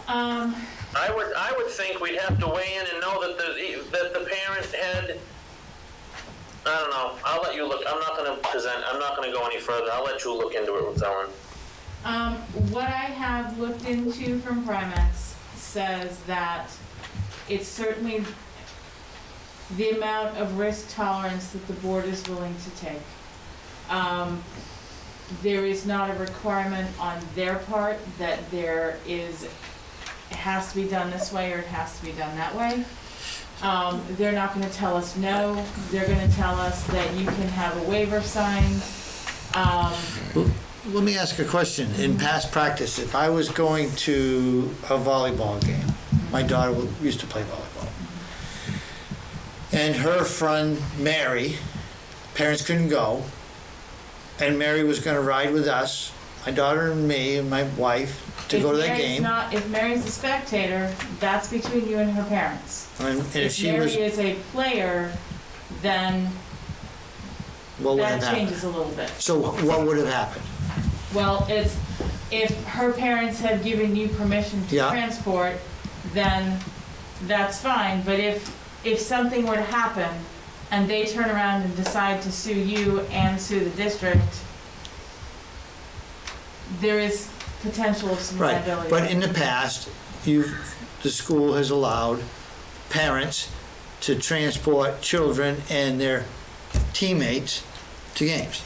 I would think we'd have to weigh in and know that the parent had. I don't know. I'll let you look. I'm not going to present. I'm not going to go any further. I'll let you look into it, Ruth Ellen. What I have looked into from Primex says that it's certainly the amount of risk tolerance that the board is willing to take. There is not a requirement on their part that it has to be done this way or it has to be done that way. They're not going to tell us no. They're going to tell us that you can have a waiver signed. Let me ask a question. In past practice, if I was going to a volleyball game, my daughter used to play volleyball, and her friend Mary, parents couldn't go, and Mary was going to ride with us, my daughter and me and my wife, to go to that game. If Mary's a spectator, that's between you and her parents. And if she Mary was, is a player, then what would have that happened? changes a little bit. So what would have happened? Well, if her parents have given you permission to Yeah. transport, then that's fine. But if something were to happen and they turn around and decide to sue you and sue the district, there is potential of some Right, liability. but in the past, the school has allowed parents to transport children and their teammates to games.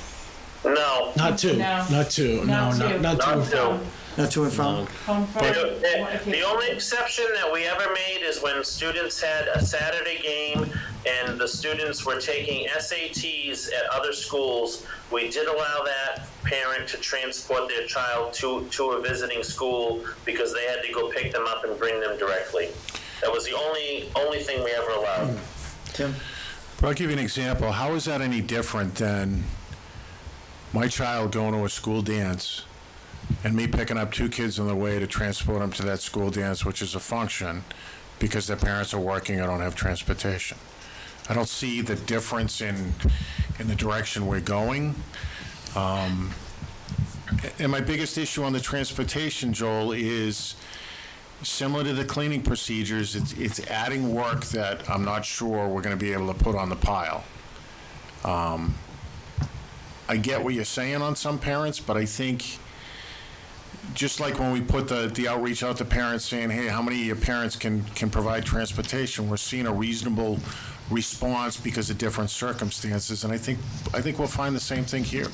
No. Not two. No. Not two. No, Not two. not Not two. two. Not to and from? Home from- The only exception that we ever made is when students had a Saturday game and the students were taking SATs at other schools. We did allow that parent to transport their child to a visiting school because they had to go pick them up and bring them directly. That was the only thing we ever allowed. Tim? But I'll give you an example. How is that any different than my child going to a school dance and me picking up 2 kids on the way to transport them to that school dance, which is a function, because their parents are working or don't have transportation? I don't see the difference in the direction we're going. And my biggest issue on the transportation, Joel, is similar to the cleaning procedures. It's adding work that I'm not sure we're going to be able to put on the pile. I get what you're saying on some parents, but I think just like when we put the outreach out to parents saying, hey, how many of your parents can provide transportation, we're seeing a reasonable response because of different circumstances, and I think we'll find the same thing here.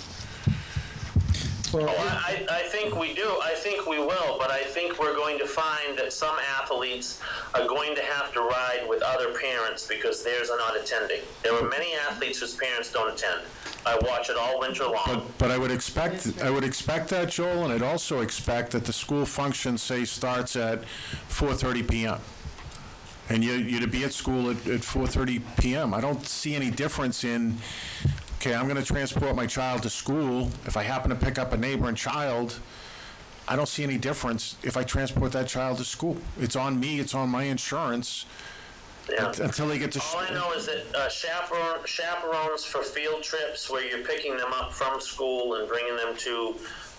Or- I think we do. I think we will, but I think we're going to find that some athletes are going to have to ride with other parents because theirs are not attending. There are many athletes whose parents don't attend. I watch it all winter long. But I would expect that, Joel, and I'd also expect that the school function, say, starts at 4:30 p.m. And you're to be at school at 4:30 p.m. I don't see any difference in, okay, I'm going to transport my child to school. If I happen to pick up a neighboring child, I don't see any difference if I transport that child to school. It's on me, it's on my insurance. Yeah. Until they get to All I know is that chaperones for field trips where you're picking them up from school and bringing them to,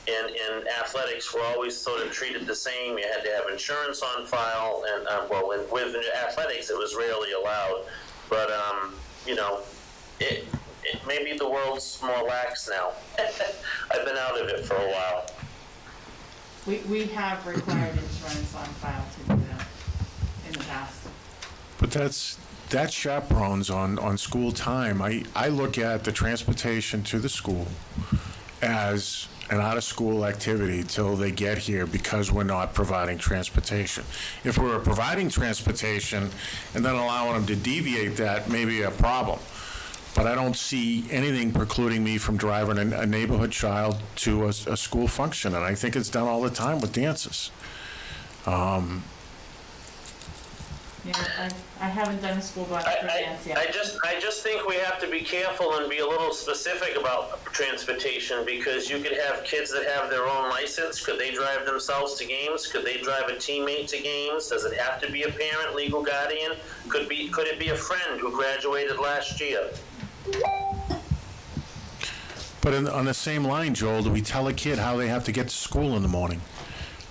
in athletics, were always sort of treated the same. You had to have insurance on file, and with athletics, it was rarely allowed. But maybe the world's more lax now. I've been out of it for a while. We have required insurance on file to do that in the past. But that's chaperones on school time. I look at the transportation to the school as an out-of-school activity till they get here because we're not providing transportation. If we were providing transportation and then allowing them to deviate, that may be a problem. But I don't see anything precluding me from driving a neighborhood child to a school function, and I think it's done all the time with dances. Yeah, I haven't done a school bus for dance yet. I just think we have to be careful and be a little specific about transportation, because you could have kids that have their own license. Could they drive themselves to games? Could they drive a teammate to games? Does it have to be a parent, legal guardian? Could it be a friend who graduated last year? But on the same line, Joel, do we tell a kid how they have to get to school in the morning?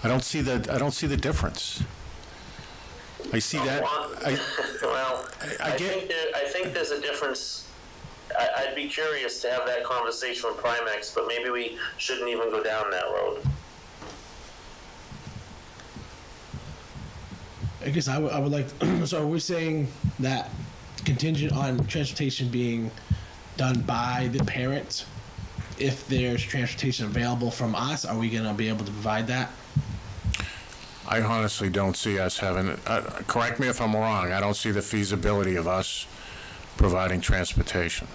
I don't see the difference. I see that. I think there's a difference. I'd be curious to have that conversation with Primex, but maybe we shouldn't even go down that road. I guess I would like, so are we saying that contingent on transportation being done by the parents? If there's transportation available from us, are we going to be able to provide that? I honestly don't see us having, correct me if I'm wrong, I don't see the feasibility of us providing transportation.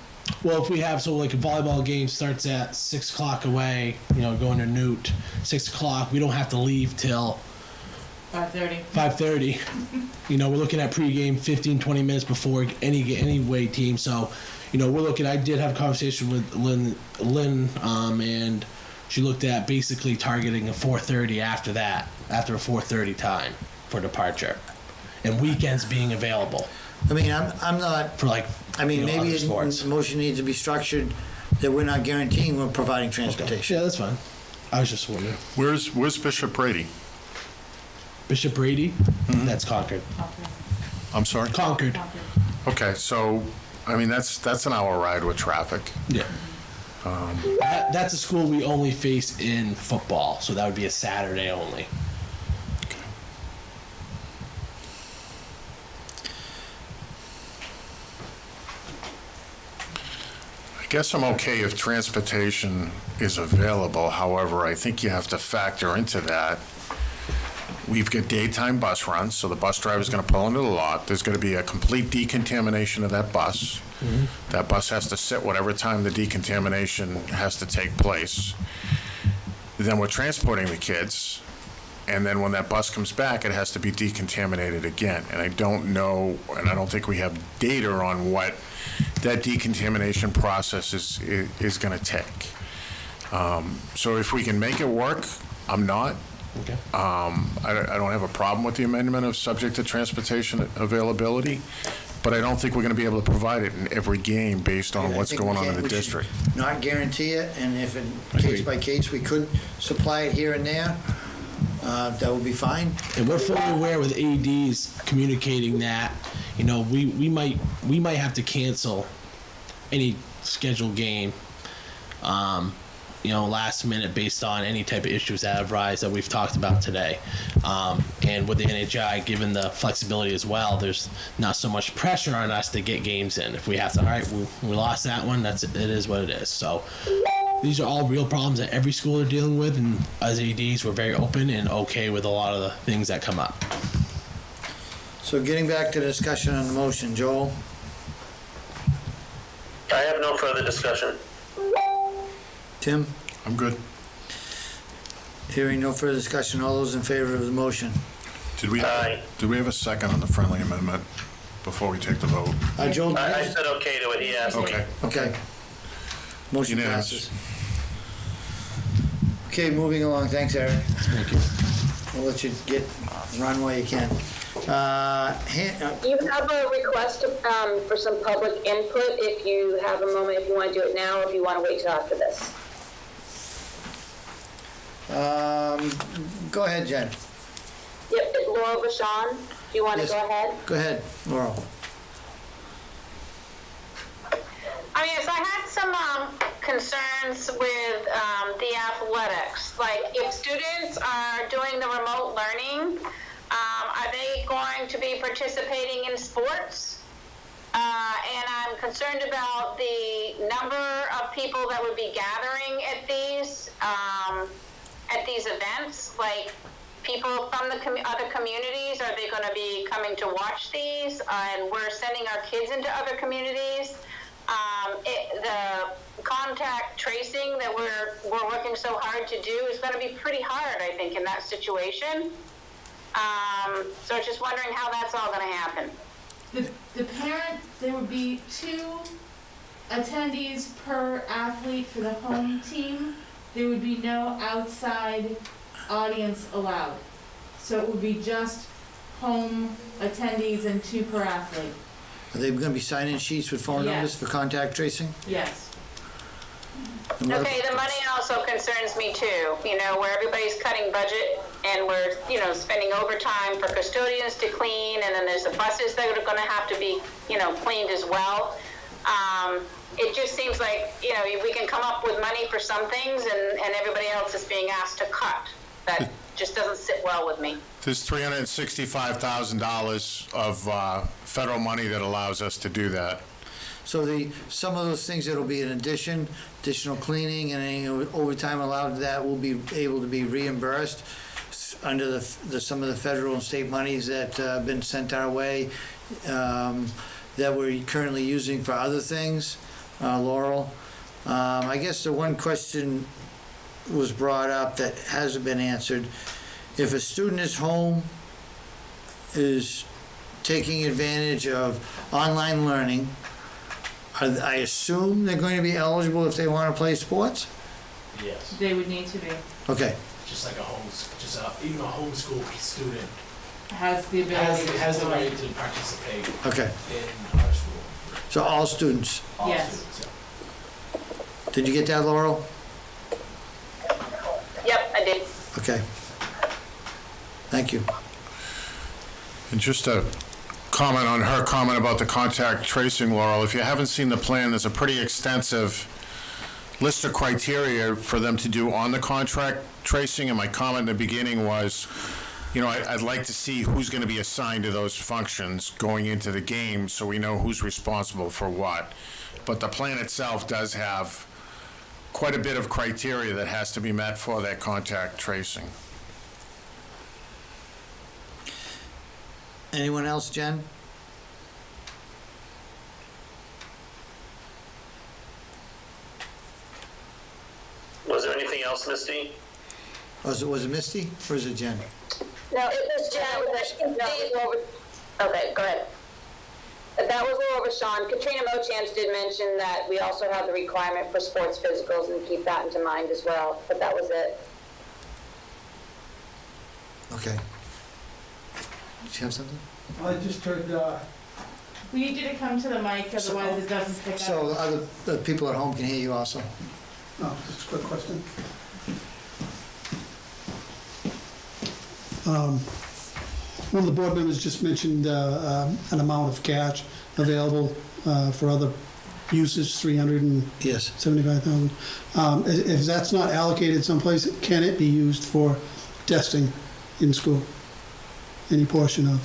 Well, if we have, so like a volleyball game starts at 6 o'clock away, going to Newt, 6 o'clock, we don't have to leave till 5:30. 5:30. We're looking at pregame 15, 20 minutes before any away team. So, we're looking, I did have a conversation with Lynn, and she looked at basically targeting a 4:30 after that, after a 4:30 time for departure, and weekends being available. I mean, I'm not, for maybe other sports. the motion needs to be structured that we're not guaranteeing we're providing transportation. Yeah, that's fine. I was just wondering. Where's Bishop Brady? Bishop Brady? Mm-hmm. That's Concord. I'm sorry? Concord. Okay, so, that's an hour ride with traffic. Yeah. That's a school we only face in football, so that would be a Saturday only. I guess I'm okay if transportation is available. However, I think you have to factor into that. We've got daytime bus runs, so the bus driver's going to pull into the lot. There's going to be a complete decontamination of that bus. Mm-hmm. That bus has to sit whatever time the decontamination has to take place. Then we're transporting the kids, and then when that bus comes back, it has to be decontaminated again. And I don't know, and I don't think we have data on what that decontamination process is going to take. So if we can make it work, I'm not. Okay. I don't have a problem with the amendment of subject to transportation availability, but I don't think we're going to be able to provide it in every game based on what's going on in the district. Not guarantee it, and if case by case we could supply it here and there, that would be fine. And we're fully aware with ADs communicating that, we might have to cancel any scheduled game, last minute based on any type of issues that arise that we've talked about today. And with the NHI, given the flexibility as well, there's not so much pressure on us to get games in. If we have to, all right, we lost that one, it is what it is. So these are all real problems that every school are dealing with, and as ADs, we're very open and okay with a lot of the things that come up. So getting back to the discussion on the motion, Joel? I have no further discussion. Tim? I'm good. Hearing no further discussion, all those in favor of the motion? Did we Aye. have a second on the friendly amendment before we take the vote? Joel? I said okay to it, he asked me. Okay. Okay. Motion Unanimous. passes. Okay, moving along. Thanks, Eric. Thank you. We'll let you run while you can. You have a request for some public input, if you have a moment, if you want to do it now, or if you want to wait till after this. Go ahead, Jen. Yep, Laura Vachon, do you want to Yes. go ahead? Go ahead, Laurel. Yes, I had some concerns with the athletics. Like, if students are doing the remote learning, are they going to be participating in sports? And I'm concerned about the number of people that would be gathering at these events. Like, people from the other communities, are they going to be coming to watch these? And we're sending our kids into other communities. The contact tracing that we're working so hard to do is going to be pretty hard, I think, in that situation. So just wondering how that's all going to happen. The parent, there would be 2 attendees per athlete for the home team. There would be no outside audience allowed. So it would be just home attendees and 2 per athlete. Are they going to be signing sheets with phone numbers Yes. for contact tracing? Yes. And what- Okay, the money also concerns me too, where everybody's cutting budget and we're, spending overtime for custodians to clean, and then there's the buses that are gonna have to be, cleaned as well. It just seems like, we can come up with money for some things and everybody else is being asked to cut. That just doesn't sit well with me. There's $365,000 of federal money that allows us to do that. So some of those things that'll be an additional cleaning and any overtime allowed, that will be able to be reimbursed under some of the federal and state monies that have been sent our way, that we're currently using for other things, Laurel. I guess the one question was brought up that hasn't been answered. If a student is home, is taking advantage of online learning, I assume they're going to be eligible if they want to play sports? Yes. They would need to be. Okay, Just like even a homeschool student Has the ability. has the right to participate okay. in our school. So all students. All Yes. students, yeah. Did you get that, Laurel? Yep, I did. Okay. Thank you. And just a comment on her comment about the contact tracing, Laurel. If you haven't seen the plan, there's a pretty extensive list of criteria for them to do on the contract tracing, and my comment in the beginning was, I'd like to see who's going to be assigned to those functions going into the game so we know who's responsible for what. But the plan itself does have quite a bit of criteria that has to be met for that contact tracing. Anyone else, Jen? Was there anything else, Misty? Was it Misty or is it Jen? No, it was Jen, okay, go ahead. That was Laura Vachon. Katrina Mochance did mention that we also have the requirement for sports physicals, and keep that into mind as well, but that was it. Okay. Did you have something? I just heard, We need you to come to the mic, otherwise it doesn't pick up. So the people at home can hear you also? just a quick question. One of the board members just mentioned an amount of cash available for other uses, Yes. $375,000. If that's not allocated someplace, can it be used for testing in school? Any portion of?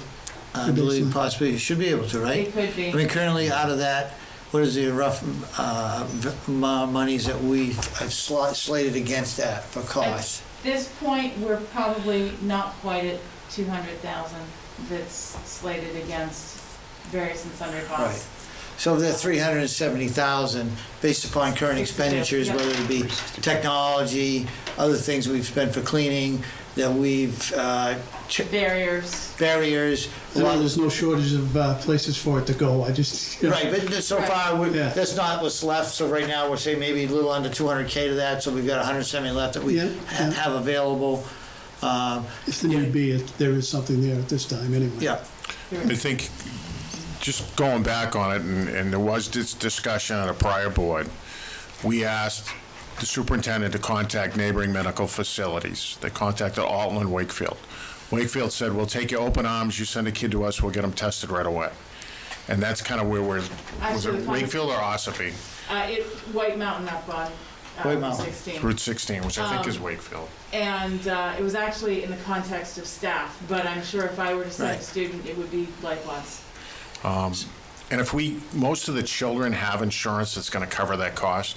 I believe possibly you should be able to, right? It could be. I mean, currently out of that, what is the rough monies that we have slated against that for costs? At this point, we're probably not quite at 200,000 that's slated against various and sundry Right. costs. So the 370,000, based upon current expenditures, Yeah. whether it be technology, other things we've spent for cleaning, that we've, Barriers. barriers. There's no shortage of places for it to go. I just, Right, but so far, Yeah. that's not what's left, so right now, we're saying maybe a little under 200K to that, so we've got 170 left that we Yeah, yeah. have available. if the need be, there is something there at this time anyway. Yeah, I think, just going back on it, and there was this discussion at a prior board, we asked the superintendent to contact neighboring medical facilities. They contacted Alton and Wakefield. Wakefield said, we'll take you open arms, you send a kid to us, we'll get them tested right away. And that's kind of where we're, was Actually, it the Wakefield or Ossipee? White Mountain up on White Mountain. 16. Route 16, which I think is Wakefield. And it was actually in the context of staff, but I'm sure if I were to send Right. a student, it would be likewise. And if most of the children have insurance that's going to cover that cost.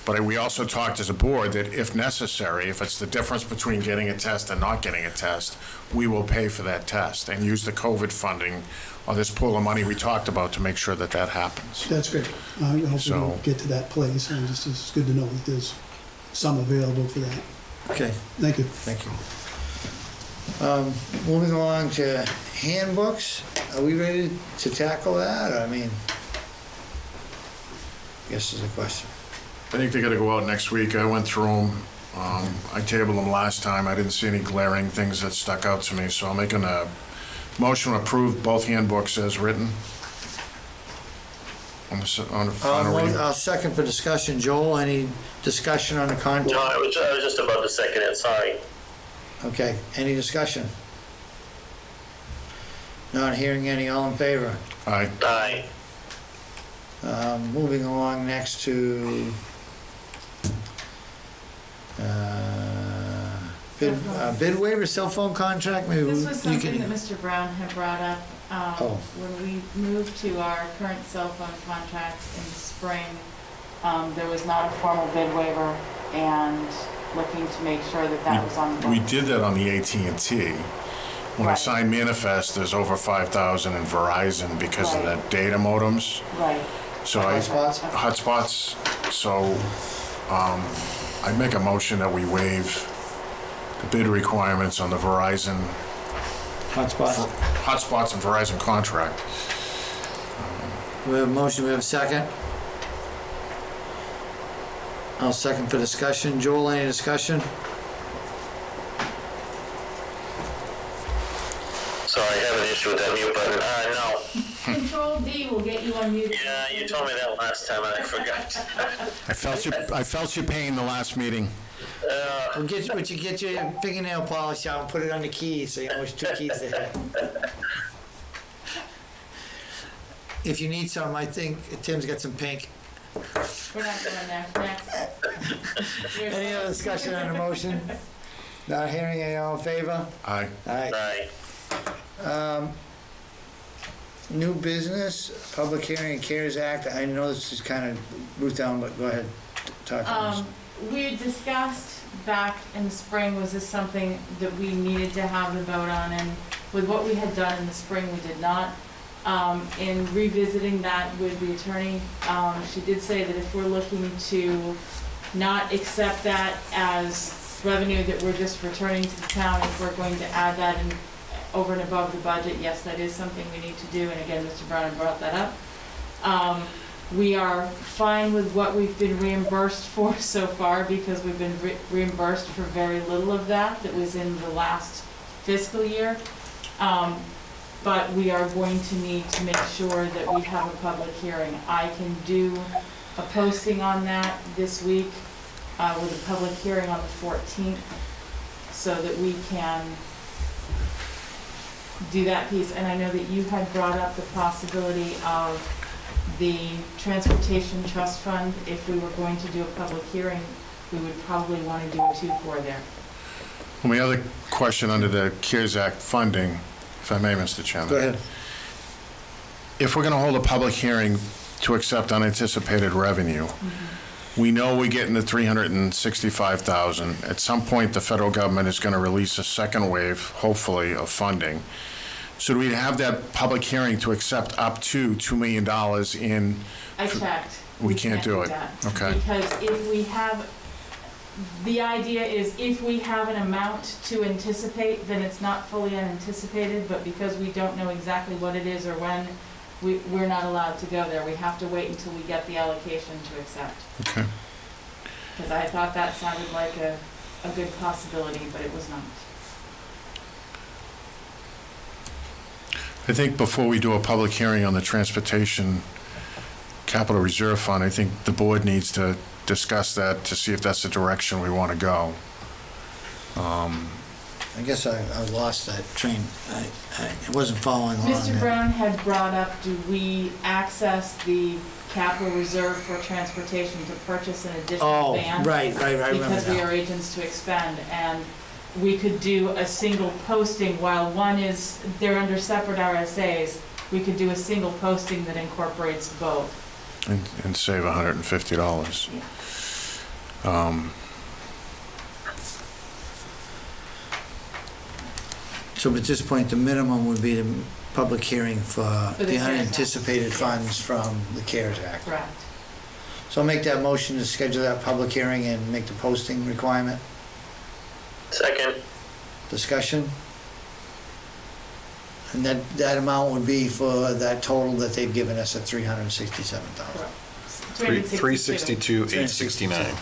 But we also talked as a board that if necessary, if it's the difference between getting a test and not getting a test, we will pay for that test and use the COVID funding or this pool of money we talked about to make sure that that happens. That's great. I hope we So- don't get to that place, and just it's good to know that there's some available for that. okay, Thank you. thank you. Moving along to handbooks, are we ready to tackle that? I mean, I guess is a question. I think they got to go out next week. I went through them. I tabled them last time. I didn't see any glaring things that stuck out to me, so I'm making a motion to approve both handbooks as written. On the final reading. I'll second for discussion. Joel, any discussion on the content? No, I was just about to second it, sorry. Okay, any discussion? Not hearing any, all in favor? Aye. Aye. Moving along next to bid waiver, cell phone contract, maybe This you was something that can, Mr. Brown had brought up Oh. when we moved to our current cell phone contract in the spring. There was not a formal bid waiver, and looking to make sure that that was on the We books. did that on the AT&T. When I Right. signed manifest, there's over 5,000 in Verizon because of Right. the data modems. Right. So Hotspots? Hotspots. So I'd make a motion that we waive the bid requirements on the Verizon, hotspot. Hotspots and Verizon contract. We have a motion, we have a second. I'll second for discussion. Joel, any discussion? Sorry, I have an issue with that mute button. No. Control D will get you unmuted. Yeah, you told me that last time and I forgot. I felt your pain the last meeting. Would you get your fingernail polish out and put it on the keys, so you know which two keys they have? If you need some, I think Tim's got some pink. We're not going there. Next. Any other discussion on the motion? Not hearing any, all in favor? Aye. Aye. Aye. New business, public hearing, CARES Act. I know this is kind of root down, but go ahead, talk to us. We had discussed back in the spring, was this something that we needed to have the vote on? And with what we had done in the spring, we did not. In revisiting that with the attorney, she did say that if we're looking to not accept that as revenue that we're just returning to the town, if we're going to add that in over and above the budget, yes, that is something we need to do. And again, Mr. Brown brought that up. We are fine with what we've been reimbursed for so far, because we've been reimbursed for very little of that was in the last fiscal year. But we are going to need to make sure that we have a public hearing. I can do a posting on that this week with a public hearing on the 14th, so that we can do that piece. And I know that you had brought up the possibility of the Transportation Trust Fund. If we were going to do a public hearing, we would probably want to do a 2-4 there. Well, my other question under the CARES Act funding, if I may, Mr. Chairman. Go ahead. If we're going to hold a public hearing to accept unanticipated revenue. We know we're getting the 365,000. At some point, the federal government is going to release a second wave, hopefully, of funding. So do we have that public hearing to accept up to $2 million in? I checked. We can't do it. that. Okay. Because if we have, the idea is if we have an amount to anticipate, then it's not fully unanticipated, but because we don't know exactly what it is or when, we're not allowed to go there. We have to wait until we get the allocation to accept. Okay. Because I thought that sounded like a good possibility, but it was not. I think before we do a public hearing on the Transportation Capital Reserve Fund, I think the board needs to discuss that to see if that's the direction we want to go. I guess I lost that train. I wasn't following along. Mr. Brown had brought up, do we access the capital reserve for transportation to purchase an additional van? Right, I remember Because we now. are agents to expend, and we could do a single posting while one is, they're under separate RSAs. We could do a single posting that incorporates both. And save $150. So at this point, the minimum would be the public hearing for the the CARES Act. unanticipated funds from the CARES Act. Correct. So I'll make that motion to schedule that public hearing and make the posting requirement. Second. Discussion? And that amount would be for that total that they've given us at $367,000, 362,869.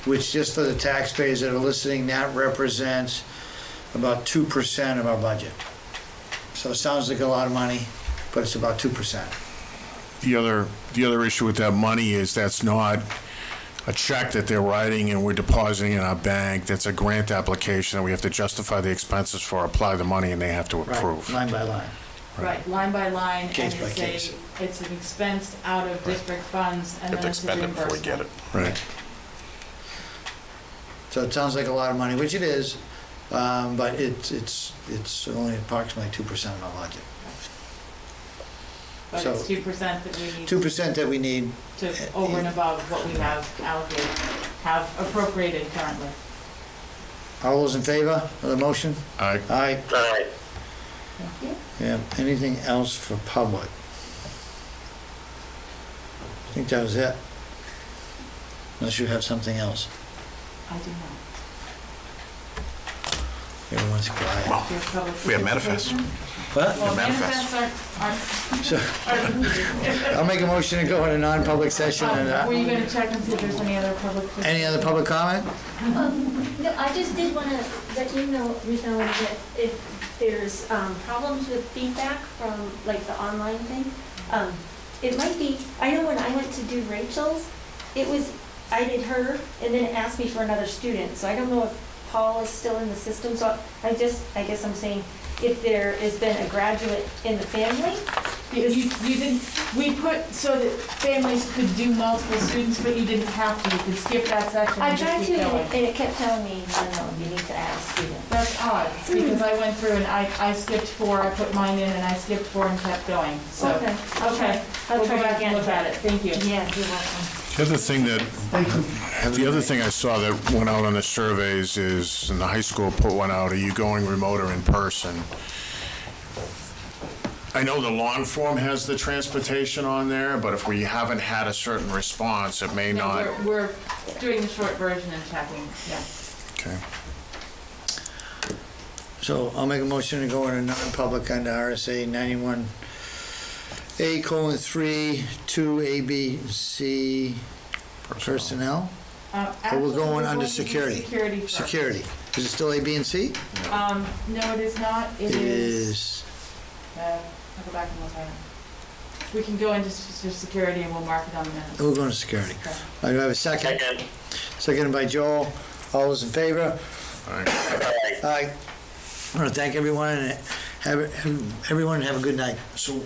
which just for the taxpayers that are listening, that represents about 2% of our budget. So it sounds like a lot of money, but it's about 2%. The other issue with that money is that's not a check that they're writing and we're depositing in our bank. That's a grant application that we have to justify the expenses for, apply the money, and they have to approve. Line by line. Right, line by line, and Case by case. it's an expense out of district funds, and then it's a reimbursement. Right. So it sounds like a lot of money, which it is, but it's only approximately 2% of our budget. But So- it's 2% that we need 2% that we need. to, over and above what we have allocated, have appropriated currently. All those in favor of the motion? Aye. Aye. All right. Thank you. Yeah, anything else for public? I think that was it. Unless you have something else. I do not. Everyone's quiet. Do you have public We have manifests. participation? What? Well, manifest. manifests So, I'll make a motion to go into non-public session and, were you gonna check and see if there's any other public? any other public comment? No, I just did want to let you know, that if there's problems with feedback from like the online thing, it might be, I know when I went to do Rachel's, I did her and then it asked me for another student. So I don't know if Paul is still in the system. So I guess I'm saying if there has been a graduate in the family. You didn't, we put so that families could do multiple students, but you didn't have to, you could skip that section I and tried just to keep going. and it kept telling me, no, you need to add a student. That's odd, because I went through and I skipped 4, I put mine in and I skipped 4 and kept going, so. Okay, I'll try. I'll We'll try go back again. and look at it, thank you. Yeah, you're welcome. The other thing I saw that went out on the surveys is, and the high school put one out, are you going remote or in person? I know the long form has the transportation on there, but if we haven't had a certain response, it may No, not. we're doing the short version and checking, yeah. Okay. So I'll make a motion to go into non-public under RSA 91A:3, 2 A, B, C, personnel? Or Actually, we're going under to do security? Security first. Security. Is it still A, B, and C? No, it is not, It is, I'll go back and look at it. We can go into security and we'll mark it on the minutes. we're going to security. Okay. I do I have a second? Second. Seconded by Joel. All those in favor? All right. Aye. I want to thank everyone and everyone have a good night. So